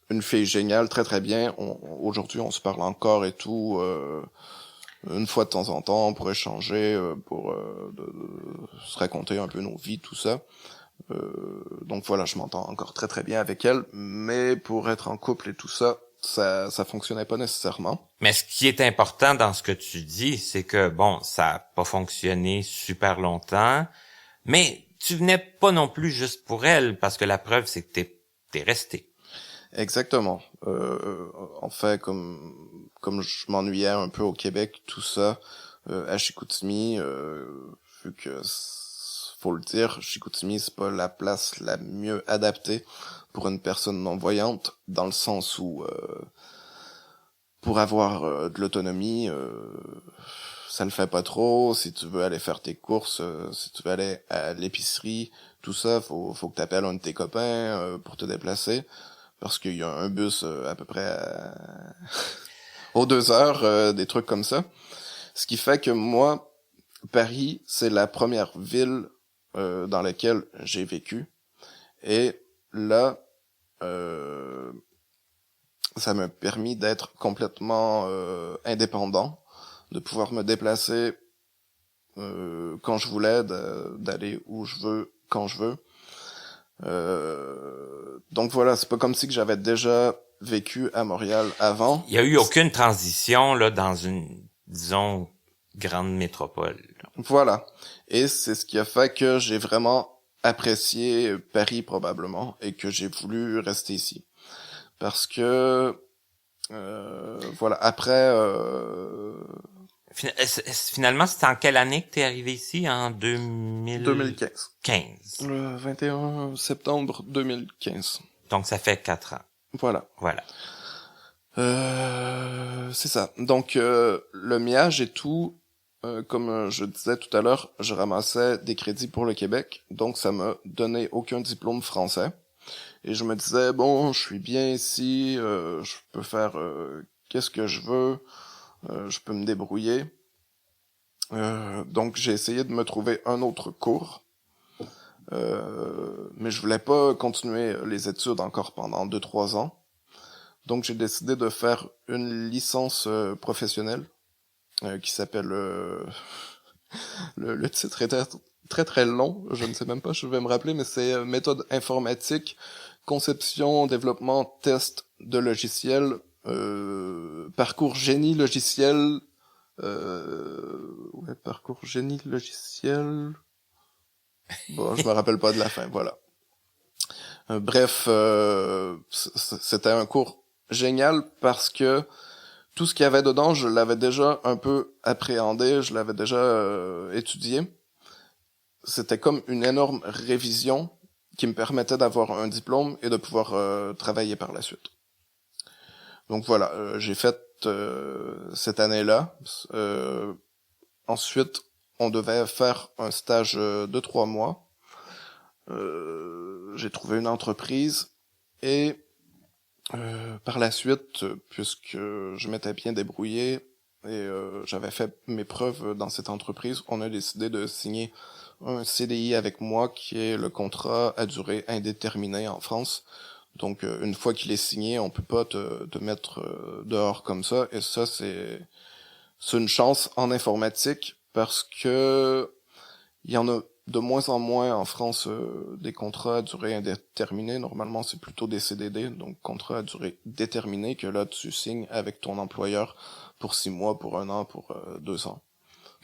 une fille géniale, très bien. Aujourd'hui, on se parle encore et tout, une fois de temps en temps, pour échanger, pour se raconter un peu nos vies, tout ça. Donc voilà, je m'entends encore très bien avec elle, mais pour être en couple et tout ça, ça fonctionnait pas nécessairement. Mais ce qui est important dans ce que tu dis, c'est que, bon, ça a pas fonctionné super longtemps, mais tu venais pas non plus juste pour elle, parce que la preuve, c'est que t'es resté. Exactement. En fait, comme je m'ennuyais un peu au Québec, tout ça, à Chicoutimi, vu que faut le dire, Chicoutimi, c'est pas la place la mieux adaptée pour une personne non-voyante, dans le sens où pour avoir de l'autonomie, ça le fait pas trop. Si tu veux aller faire tes courses, si tu veux aller à l'épicerie, tout ça, faut que t'appelles un de tes copains pour te déplacer, parce qu'il y a un bus à peu près aux 2 heures, des trucs comme ça. Ce qui fait que moi, Paris, c'est la première ville dans laquelle j'ai vécu. Et là, ça m'a permis d'être complètement indépendant, de pouvoir me déplacer quand je voulais, d'aller où je veux, quand je veux. Donc voilà, c'est pas comme si que j'avais déjà vécu à Montréal avant. Il y a eu aucune transition là dans une, disons, grande métropole. Voilà. Et c'est ce qui a fait que j'ai vraiment apprécié Paris probablement et que j'ai voulu rester ici. Parce que voilà, après Finalement, c'est en quelle année que t'es arrivé ici? En 2015. 2015. Le 21 septembre 2015. Donc, ça fait 4 ans. Voilà. Voilà. C'est ça. Donc, le miage et tout, comme je disais tout à l'heure, je ramassais des crédits pour le Québec, donc ça m'a donné aucun diplôme français. Et je me disais, bon, je suis bien ici, je peux faire qu'est-ce que je veux, je peux me débrouiller. Donc, j'ai essayé de me trouver un autre cours. Mais je voulais pas continuer les études encore pendant 2-3 ans. Donc j'ai décidé de faire une licence professionnelle qui s'appelle le titre est très très long, je ne sais même pas, je vais me rappeler, mais c'est méthode informatique, conception, développement, test de logiciels, parcours génie logiciel, parcours génie logiciel. Bon, je me rappelle pas de la fin, voilà. Bref, c'était un cours génial parce que tout ce qu'il y avait dedans, je l'avais déjà un peu appréhendé, je l'avais déjà étudié. C'était comme une énorme révision qui me permettait d'avoir un diplôme et de pouvoir travailler par la suite. Donc voilà, j'ai fait cette année-là. Ensuite, on devait faire un stage de 3 mois. J'ai trouvé une entreprise et par la suite, puisque je m'étais bien débrouillé et j'avais fait mes preuves dans cette entreprise, on a décidé de signer un CDI avec moi qui est le contrat à durée indéterminée en France. Donc une fois qu'il est signé, on peut pas te mettre dehors comme ça. Et ça, c'est une chance en informatique parce que il y en a de moins en moins en France des contrats à durée indéterminée. Normalement, c'est plutôt des CDD, donc contrats à durée déterminée, que là, tu signes avec ton employeur pour 6 mois, pour 1 an, pour 2 ans.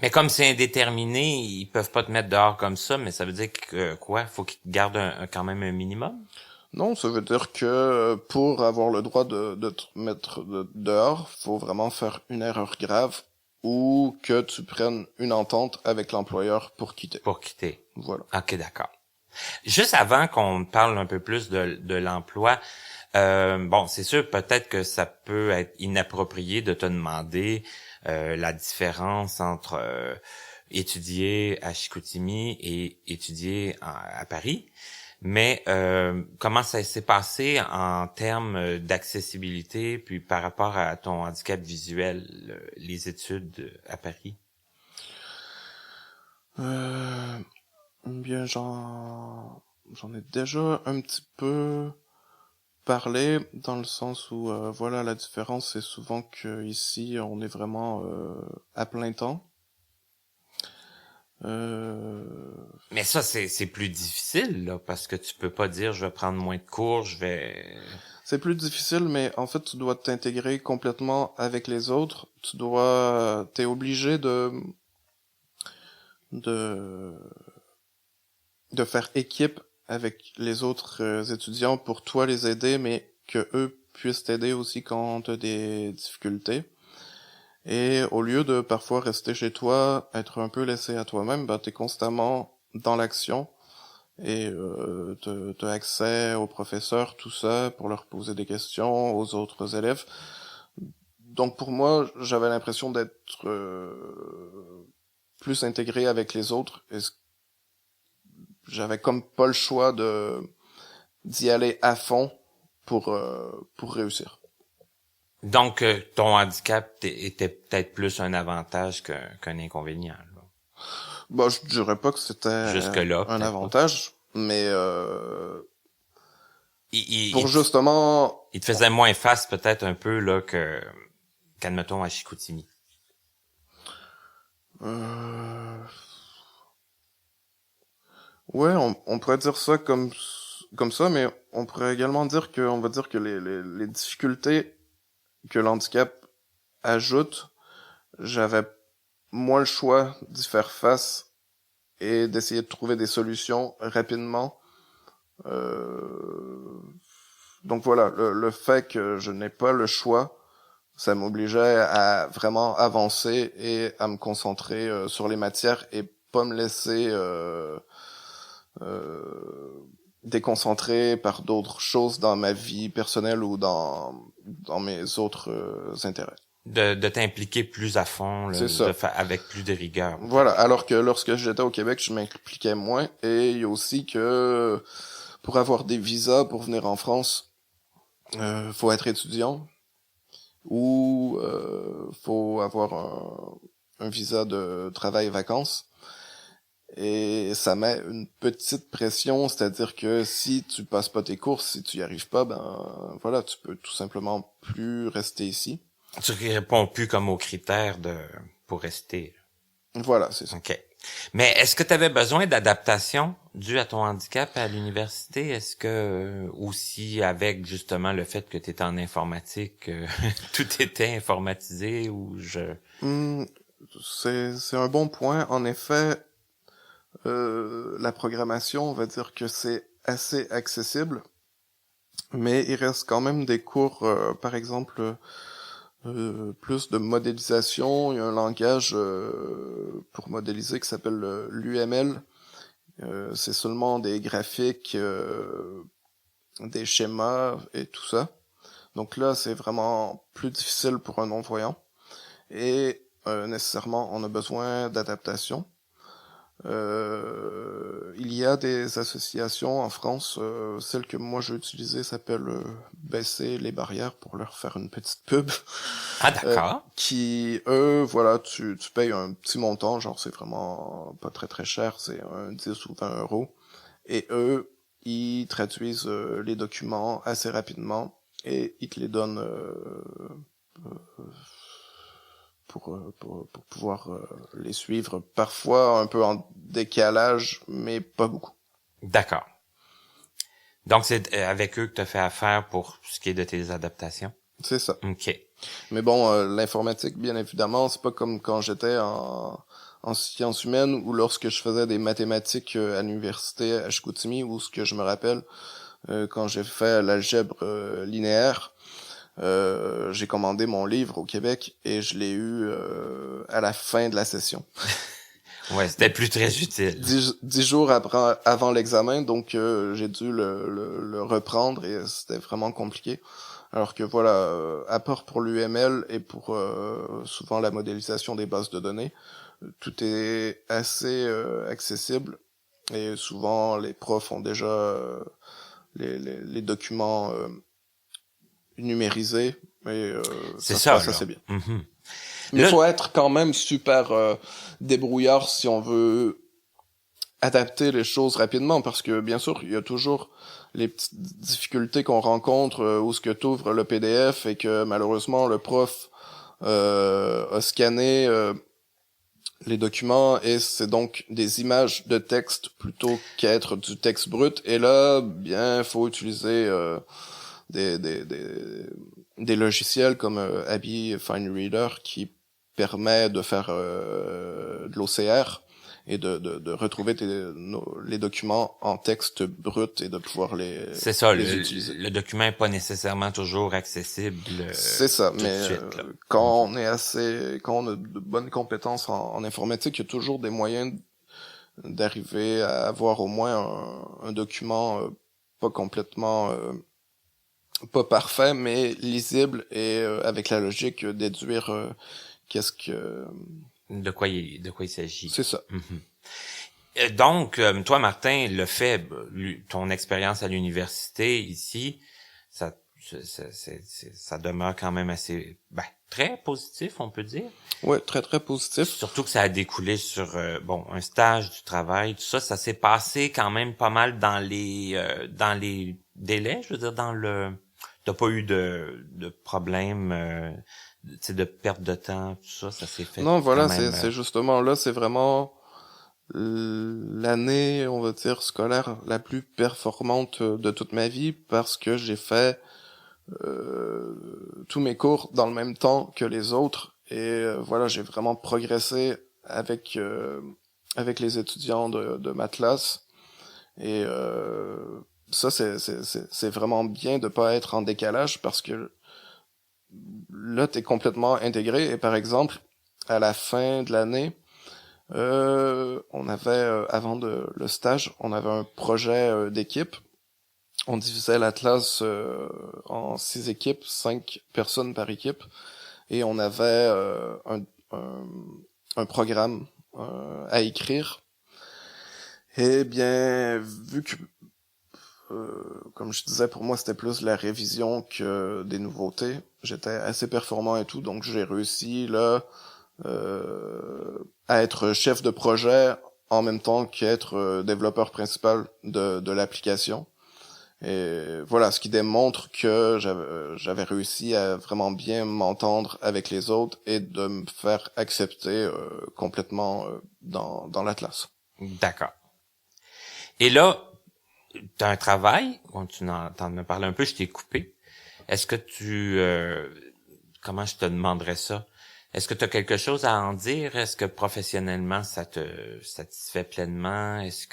Mais comme c'est indéterminé, ils peuvent pas te mettre dehors comme ça, mais ça veut dire que quoi? Faut qu'ils te gardent quand même un minimum? Non, ça veut dire que pour avoir le droit de te mettre dehors, faut vraiment faire une erreur grave ou que tu prennes une entente avec l'employeur pour quitter. Pour quitter. Voilà. OK, d'accord. Juste avant qu'on parle un peu plus de l'emploi, bon, c'est sûr, peut-être que ça peut être inapproprié de te demander la différence entre étudier à Chicoutimi et étudier à Paris. Mais comment ça s'est passé en termes d'accessibilité, puis par rapport à ton handicap visuel, les études à Paris? Bien, j'en ai déjà un petit peu parlé dans le sens où voilà, la différence c'est souvent que ici on est vraiment à plein temps. Mais ça, c'est plus difficile, là, parce que tu peux pas dire je vais prendre moins de cours, je vais... C'est plus difficile, mais en fait tu dois t'intégrer complètement avec les autres. T'es obligé de faire équipe avec les autres étudiants pour toi les aider, mais que eux puissent t'aider aussi quand t'as des difficultés. Et au lieu de parfois rester chez toi, être un peu laissé à toi-même, bah t'es constamment dans l'action et t'as accès aux professeurs, tout ça, pour leur poser des questions, aux autres élèves. Donc pour moi, j'avais l'impression d'être plus intégré avec les autres et j'avais comme pas le choix d'y aller à fond pour réussir. Donc, ton handicap était peut-être plus un avantage qu'un inconvénient. Là. Bah, je dirais pas que c'était Jusque-là, un peut-être avantage, mais Il pour justement... il te faisait moins face peut-être un peu là qu'admettons à Chicoutimi. Ouais, on pourrait dire ça comme ça, mais on pourrait également dire que, on va dire que les difficultés que l'handicap ajoute, j'avais moins le choix d'y faire face et d'essayer de trouver des solutions rapidement. Donc voilà, le fait que je n'ai pas le choix, ça m'obligeait à vraiment avancer et à me concentrer sur les matières et pas me laisser déconcentrer par d'autres choses dans ma vie personnelle ou dans mes autres intérêts. De t'impliquer plus à fond, là, C'est ça. avec plus de rigueur. Voilà, alors que lorsque j'étais au Québec, je m'impliquais moins. Et il y a aussi que pour avoir des visas pour venir en France, faut être étudiant ou faut avoir un visa de travail et vacances. Et ça met une petite pression, c'est-à-dire que si tu passes pas tes courses, si tu y arrives pas, ben voilà, tu peux tout simplement plus rester ici. Tu réponds plus comme aux critères pour rester. Voilà, c'est ça. OK. Mais est-ce que tu avais besoin d'adaptation due à ton handicap à l'université? Est-ce que aussi avec justement le fait que tu étais en informatique, tout était informatisé ou C'est un bon point. En effet, la programmation, on va dire que c'est assez accessible, mais il reste quand même des cours, par exemple, plus de modélisation. Il y a un langage pour modéliser qui s'appelle l'UML. C'est seulement des graphiques, des schémas et tout ça. Donc là, c'est vraiment plus difficile pour un non-voyant. Et nécessairement, on a besoin d'adaptation. Il y a des associations en France, celle que moi j'ai utilisée s'appelle Baisser les barrières, pour leur faire une petite pub. Ah d'accord. Qui eux, voilà, tu payes un petit montant, genre c'est vraiment pas très très cher, c'est un 10 ou 20 euros. Et eux, ils traduisent les documents assez rapidement et ils te les donnent pour pouvoir les suivre, parfois un peu en décalage, mais pas beaucoup. D'accord. Donc, c'est avec eux que tu as fait affaire pour ce qui est de tes adaptations? C'est ça. OK. Mais bon, l'informatique, bien évidemment, c'est pas comme quand j'étais en sciences humaines ou lorsque je faisais des mathématiques à l'université à Chicoutimi, ou ce que je me rappelle, quand j'ai fait l'algèbre linéaire, j'ai commandé mon livre au Québec et je l'ai eu à la fin de la session. Ouais, c'était plus très utile. 10 jours avant l'examen, donc j'ai dû le reprendre et c'était vraiment compliqué. Alors que voilà, à part pour l'UML et pour souvent la modélisation des bases de données, tout est assez accessible et souvent les profs ont déjà les documents numérisés et C'est ça se ça, passe là. assez bien. Mm-hmm. Mais il Là, faut être quand même super débrouillard si on veut adapter les choses rapidement, parce que bien sûr, il y a toujours les petites difficultés qu'on rencontre où ce que t'ouvres le PDF et que malheureusement le prof a scanné les documents et c'est donc des images de texte plutôt qu'être du texte brut. Et là, bien, faut utiliser des logiciels comme Abby Fine Reader qui permet de faire de l'OCR et de retrouver les documents en texte brut et de pouvoir c'est ça, les utiliser. le document est pas nécessairement toujours accessible. C'est ça, tout mais de suite, là. quand on a de bonnes compétences en informatique, il y a toujours des moyens d'arriver à avoir au moins un document pas complètement pas parfait, mais lisible et avec la logique déduire qu'est-ce que... De quoi il s'agit. C'est ça. Mm-hmm. Donc, toi, Martin, ton expérience à l'université ici, ça ça demeure quand même assez, très positif, on peut dire. Ouais, très très positif. Surtout que ça a découlé sur un stage, du travail, tout ça. Ça s'est passé quand même pas mal dans les délais. Je veux dire, t'as pas eu de problème, de perte de temps, tout ça. Ça s'est fait. Non, voilà, quand même, c'est justement là, c'est vraiment l'année, on va dire, scolaire la plus performante de toute ma vie parce que j'ai fait tous mes cours dans le même temps que les autres et voilà, j'ai vraiment progressé avec les étudiants de ma classe et ça c'est vraiment bien de pas être en décalage parce que là t'es complètement intégré et par exemple à la fin de l'année on avait avant le stage on avait un projet d'équipe. On divisait la classe en 6 équipes, 5 personnes par équipe, et on avait un programme à écrire. Et bien, vu que, comme je disais, pour moi c'était plus la révision que des nouveautés, j'étais assez performant et tout, donc j'ai réussi là à être chef de projet en même temps qu'être développeur principal de l'application. Et voilà, ce qui démontre que j'avais réussi à vraiment bien m'entendre avec les autres et de me faire accepter complètement dans la classe. D'accord. Et là, t'as un travail, t'en as parlé un peu, je t'ai coupé. Est-ce que comment je te demanderais ça? Est-ce que tu as quelque chose à en dire? Est-ce que professionnellement, ça te satisfait pleinement? Est-ce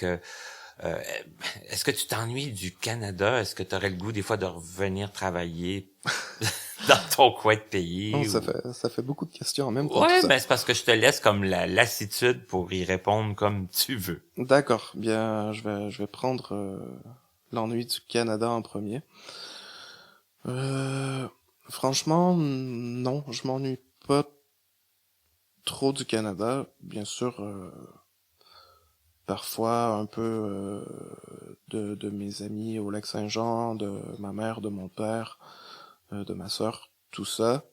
que tu t'ennuies du Canada? Est-ce que tu aurais le goût des fois de revenir travailler dans ton coin de pays? Non, ça fait beaucoup de questions en même temps. Ouais, c'est parce que je te laisse comme la lassitude pour y répondre comme tu veux. D'accord, bien, je vais prendre l'ennui du Canada en premier. Franchement, non, je m'ennuie pas trop du Canada. Bien sûr, parfois un peu de mes amis au Lac-Saint-Jean, de ma mère, de mon père, de ma sœur, tout ça.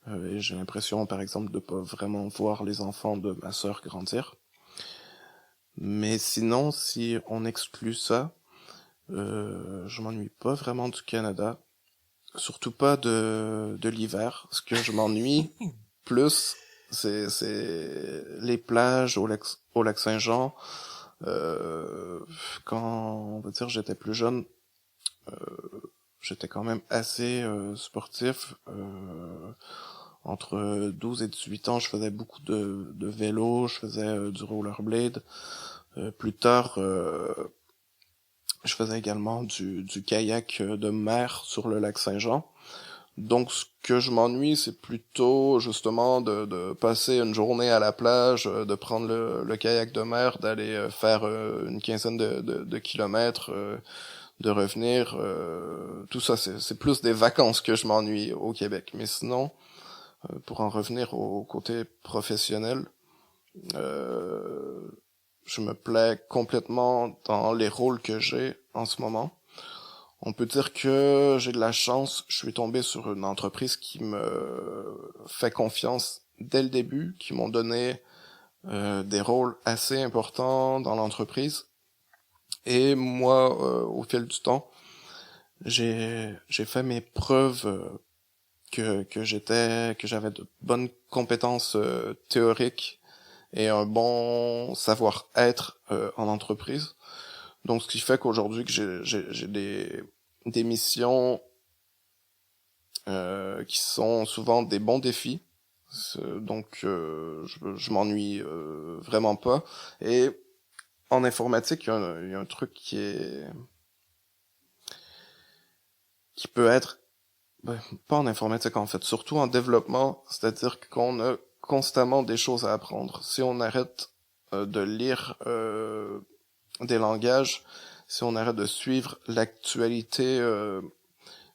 Et j'ai l'impression, par exemple, de pas vraiment voir les enfants de ma sœur grandir. Mais sinon, si on exclut ça, je m'ennuie pas vraiment du Canada. Surtout pas de l'hiver. Ce que je m'ennuie plus, c'est les plages au lac Saint-Jean. Quand, on va dire, j'étais plus jeune, j'étais quand même assez sportif. Entre 12 et 18 ans, je faisais beaucoup de vélo, je faisais du rollerblade. Plus tard, je faisais également du kayak de mer sur le lac Saint-Jean. Donc ce que je m'ennuie, c'est plutôt justement de passer une journée à la plage, de prendre le kayak de mer, d'aller faire une quinzaine de kilomètres, de revenir. Tout ça, c'est plus des vacances que je m'ennuie au Québec. Mais sinon, pour en revenir au côté professionnel, je me plais complètement dans les rôles que j'ai en ce moment. On peut dire que j'ai de la chance, je suis tombé sur une entreprise qui me fait confiance dès le début, qui m'ont donné des rôles assez importants dans l'entreprise. Et moi, au fil du temps, j'ai fait mes preuves que j'avais de bonnes compétences théoriques et un bon savoir-être en entreprise. Donc ce qui fait qu'aujourd'hui que j'ai des missions qui sont souvent des bons défis. Donc je m'ennuie vraiment pas. Et en informatique, il y a un truc qui peut être pas en informatique en fait, surtout en développement, c'est-à-dire qu'on a constamment des choses à apprendre. Si on arrête de lire des langages, si on arrête de suivre l'actualité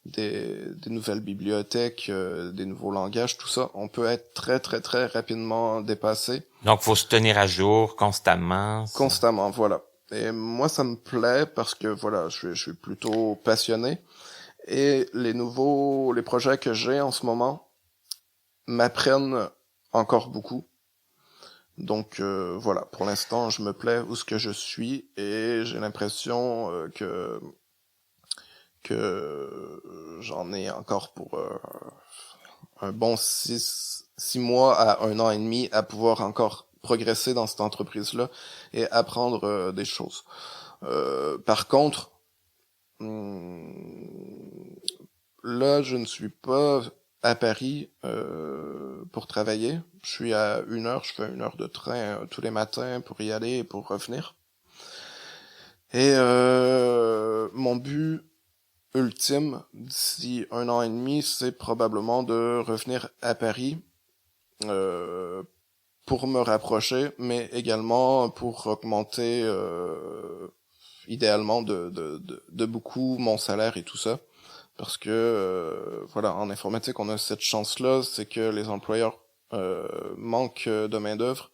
des nouvelles bibliothèques, des nouveaux langages, tout ça, on peut être très très très rapidement dépassé. Donc faut se tenir à jour constamment. Constamment, voilà. Et moi ça me plaît parce que voilà, je suis plutôt passionné Et les projets que j'ai en ce moment m'apprennent encore beaucoup. Donc voilà, pour l'instant, je me plais où ce que je suis et j'ai l'impression que j'en ai encore pour un bon 6 mois à 1 an et demi à pouvoir encore progresser dans cette entreprise-là et apprendre des choses. Par contre, là, je ne suis pas à Paris pour travailler. Je suis à 1 heure, je fais 1 heure de train tous les matins pour y aller et pour revenir. Et mon but ultime d'ici 1 an et demi, c'est probablement de revenir à Paris pour me rapprocher, mais également pour augmenter idéalement de beaucoup mon salaire et tout ça. Parce que voilà, en informatique, on a cette chance-là, c'est que les employeurs manquent de main-d'œuvre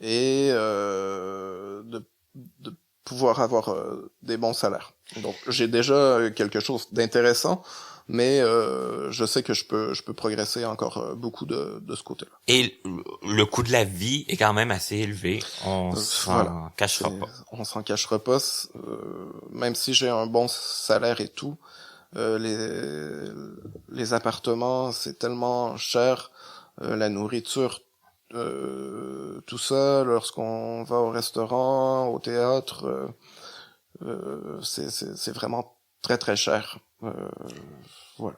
et de pouvoir avoir des bons salaires. Donc j'ai déjà quelque chose d'intéressant, mais je sais que je peux progresser encore beaucoup de ce côté-là. Et le coût de la vie est quand même assez élevé. On s'en cachera pas. On s'en cachera pas. Même si j'ai un bon salaire et tout, les appartements, c'est tellement cher. La nourriture, tout ça, lorsqu'on va au restaurant, au théâtre, c'est vraiment très très cher. Voilà.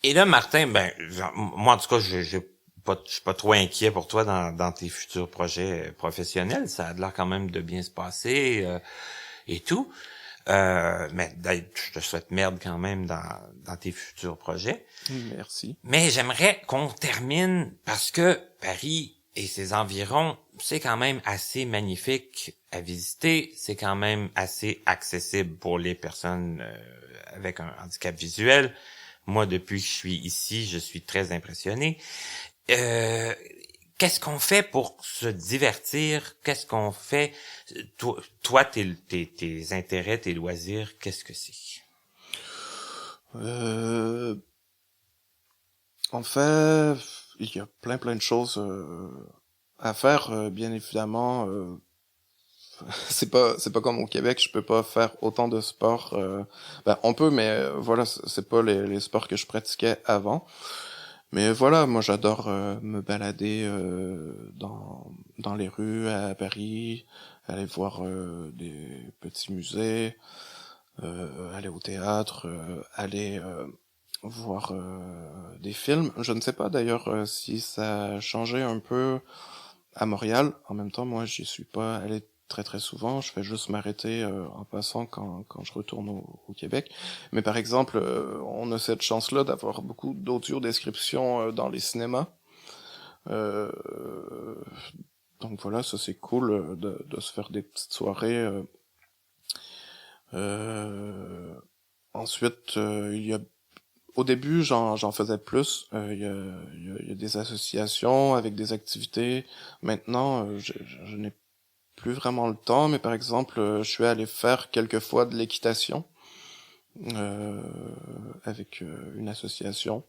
Et là, Martin, moi en tout cas, je suis pas trop inquiet pour toi dans tes futurs projets professionnels. Ça a l'air quand même de bien se passer et tout. Mais je te souhaite merde quand même dans tes futurs projets. Merci. Mais j'aimerais qu'on termine parce que Paris et ses environs, c'est quand même assez magnifique à visiter. C'est quand même assez accessible pour les personnes avec un handicap visuel. Moi, depuis que je suis ici, je suis très impressionné. Qu'est-ce qu'on fait pour se divertir? Qu'est-ce qu'on fait? Toi, tes intérêts, tes loisirs, qu'est-ce que c'est? En fait, il y a plein de choses à faire, bien évidemment. C'est pas comme au Québec, je peux pas faire autant de sports. On peut, mais voilà, c'est pas les sports que je pratiquais avant. Mais voilà, moi j'adore me balader dans les rues à Paris, aller voir des petits musées, aller au théâtre, aller voir des films. Je ne sais pas d'ailleurs si ça a changé un peu à Montréal. En même temps, moi j'y suis pas allé très très souvent, je fais juste m'arrêter en passant quand je retourne au Québec. Mais par exemple, on a cette chance-là d'avoir beaucoup d'audio-descriptions dans les cinémas. Donc voilà, ça c'est cool de se faire des petites soirées. Ensuite, il y a au début, j'en faisais plus. Il y a des associations avec des activités. Maintenant, je n'ai plus vraiment le temps, mais par exemple, je suis allé faire quelques fois de l'équitation avec une association.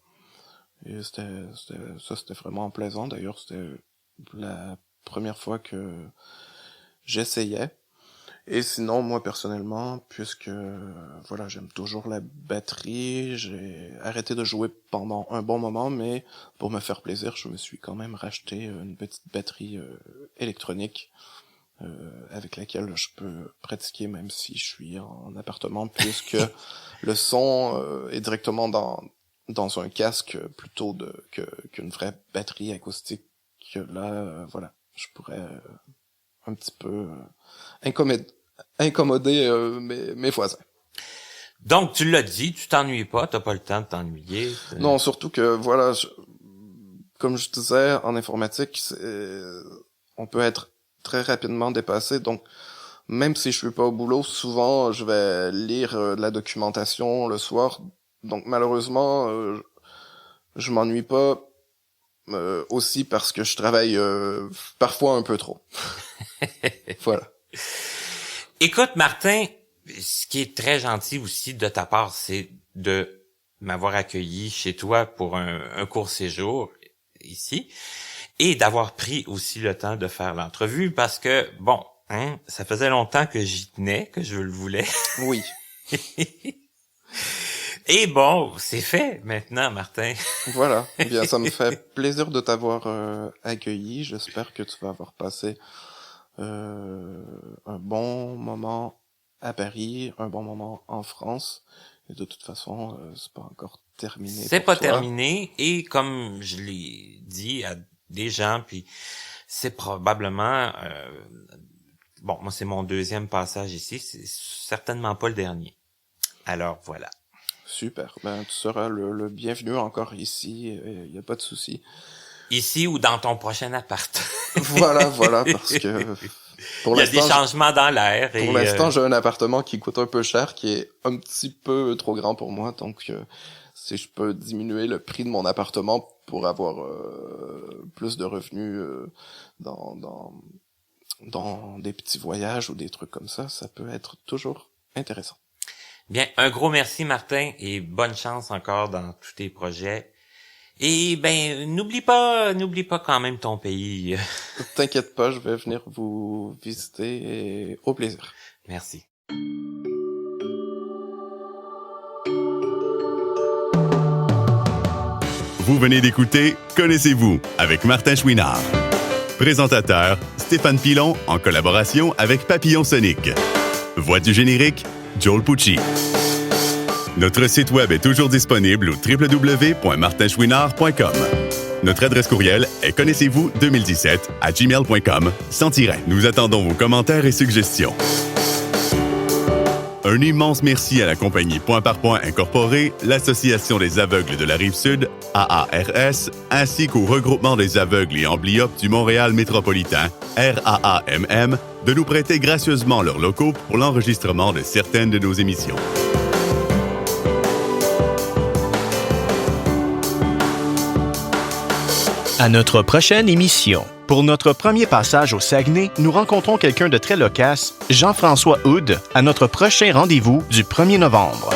Et c'était vraiment plaisant. D'ailleurs, c'était la première fois que j'essayais. Et sinon, moi, personnellement, puisque, voilà, j'aime toujours la batterie, j'ai arrêté de jouer pendant un bon moment, mais pour me faire plaisir, je me suis quand même racheté une petite batterie électronique avec laquelle je peux pratiquer même si je suis en appartement, puisque le son est directement dans un casque plutôt qu'une vraie batterie acoustique. Là, voilà, je pourrais un petit peu incommoder mes voisins. Donc, tu l'as dit, tu t'ennuies pas, t'as pas le temps de t'ennuyer. Non, surtout que, voilà, comme je disais, en informatique, on peut être très rapidement dépassé, donc même si je suis pas au boulot, souvent je vais lire de la documentation le soir, donc malheureusement je m'ennuie pas aussi parce que je travaille parfois un peu trop. Voilà. Écoute, Martin, ce qui est très gentil aussi de ta part, c'est de m'avoir accueilli chez toi pour un court séjour ici et d'avoir pris aussi le temps de faire l'entrevue parce que, bon, ça faisait longtemps que j'y tenais, que je le voulais. Oui. Et bon, c'est fait maintenant, Martin. Voilà. Eh bien, ça me fait plaisir de t'avoir accueilli. J'espère que tu vas avoir passé un bon moment à Paris, un bon moment en France. Et de toute façon, c'est pas encore terminé. C'est pas toi. terminé. Et comme je l'ai dit à des gens, puis c'est probablement... bon, moi, c'est mon 2e passage ici. C'est certainement pas le dernier. Alors, voilà. Super. Ben, tu seras le bienvenu encore ici. Il n'y a pas de souci. Ici ou dans ton prochain appart. Voilà, parce que pour il y a des l'instant, changements dans l'air. pour l'instant, j'ai un appartement qui coûte un peu cher, qui est un petit peu trop grand pour moi. Donc, si je peux diminuer le prix de mon appartement pour avoir plus de revenus dans des petits voyages ou des trucs comme ça peut être toujours intéressant. Bien, un gros merci, Martin, et bonne chance encore dans tous tes projets. Et ben, n'oublie pas quand même ton pays. T'inquiète pas, je vais venir vous visiter et au plaisir. Merci. Vous venez d'écouter Connaissez-vous avec Martin Chouinard. Présentateur, Stéphane Pilon en collaboration avec Papillon Sonic. Voix du générique, Joel Pucci. Notre site web est toujours disponible au www.martinchouinard.com. Notre adresse courriel est connaissez-vous2017@gmail.com sans tiret. Nous attendons vos commentaires et suggestions. Un immense merci à la compagnie Point par Point Incorporée, l'Association des aveugles de la Rive-Sud, AARS, ainsi qu'au Regroupement des aveugles et amblyopes du Montréal métropolitain, RAAMM, de nous prêter gracieusement leurs locaux pour l'enregistrement de certaines de nos émissions. À notre prochaine émission. Pour notre premier passage au Saguenay, nous rencontrons quelqu'un de très loquace, Jean-François Houde, à notre prochain rendez-vous du 1er novembre.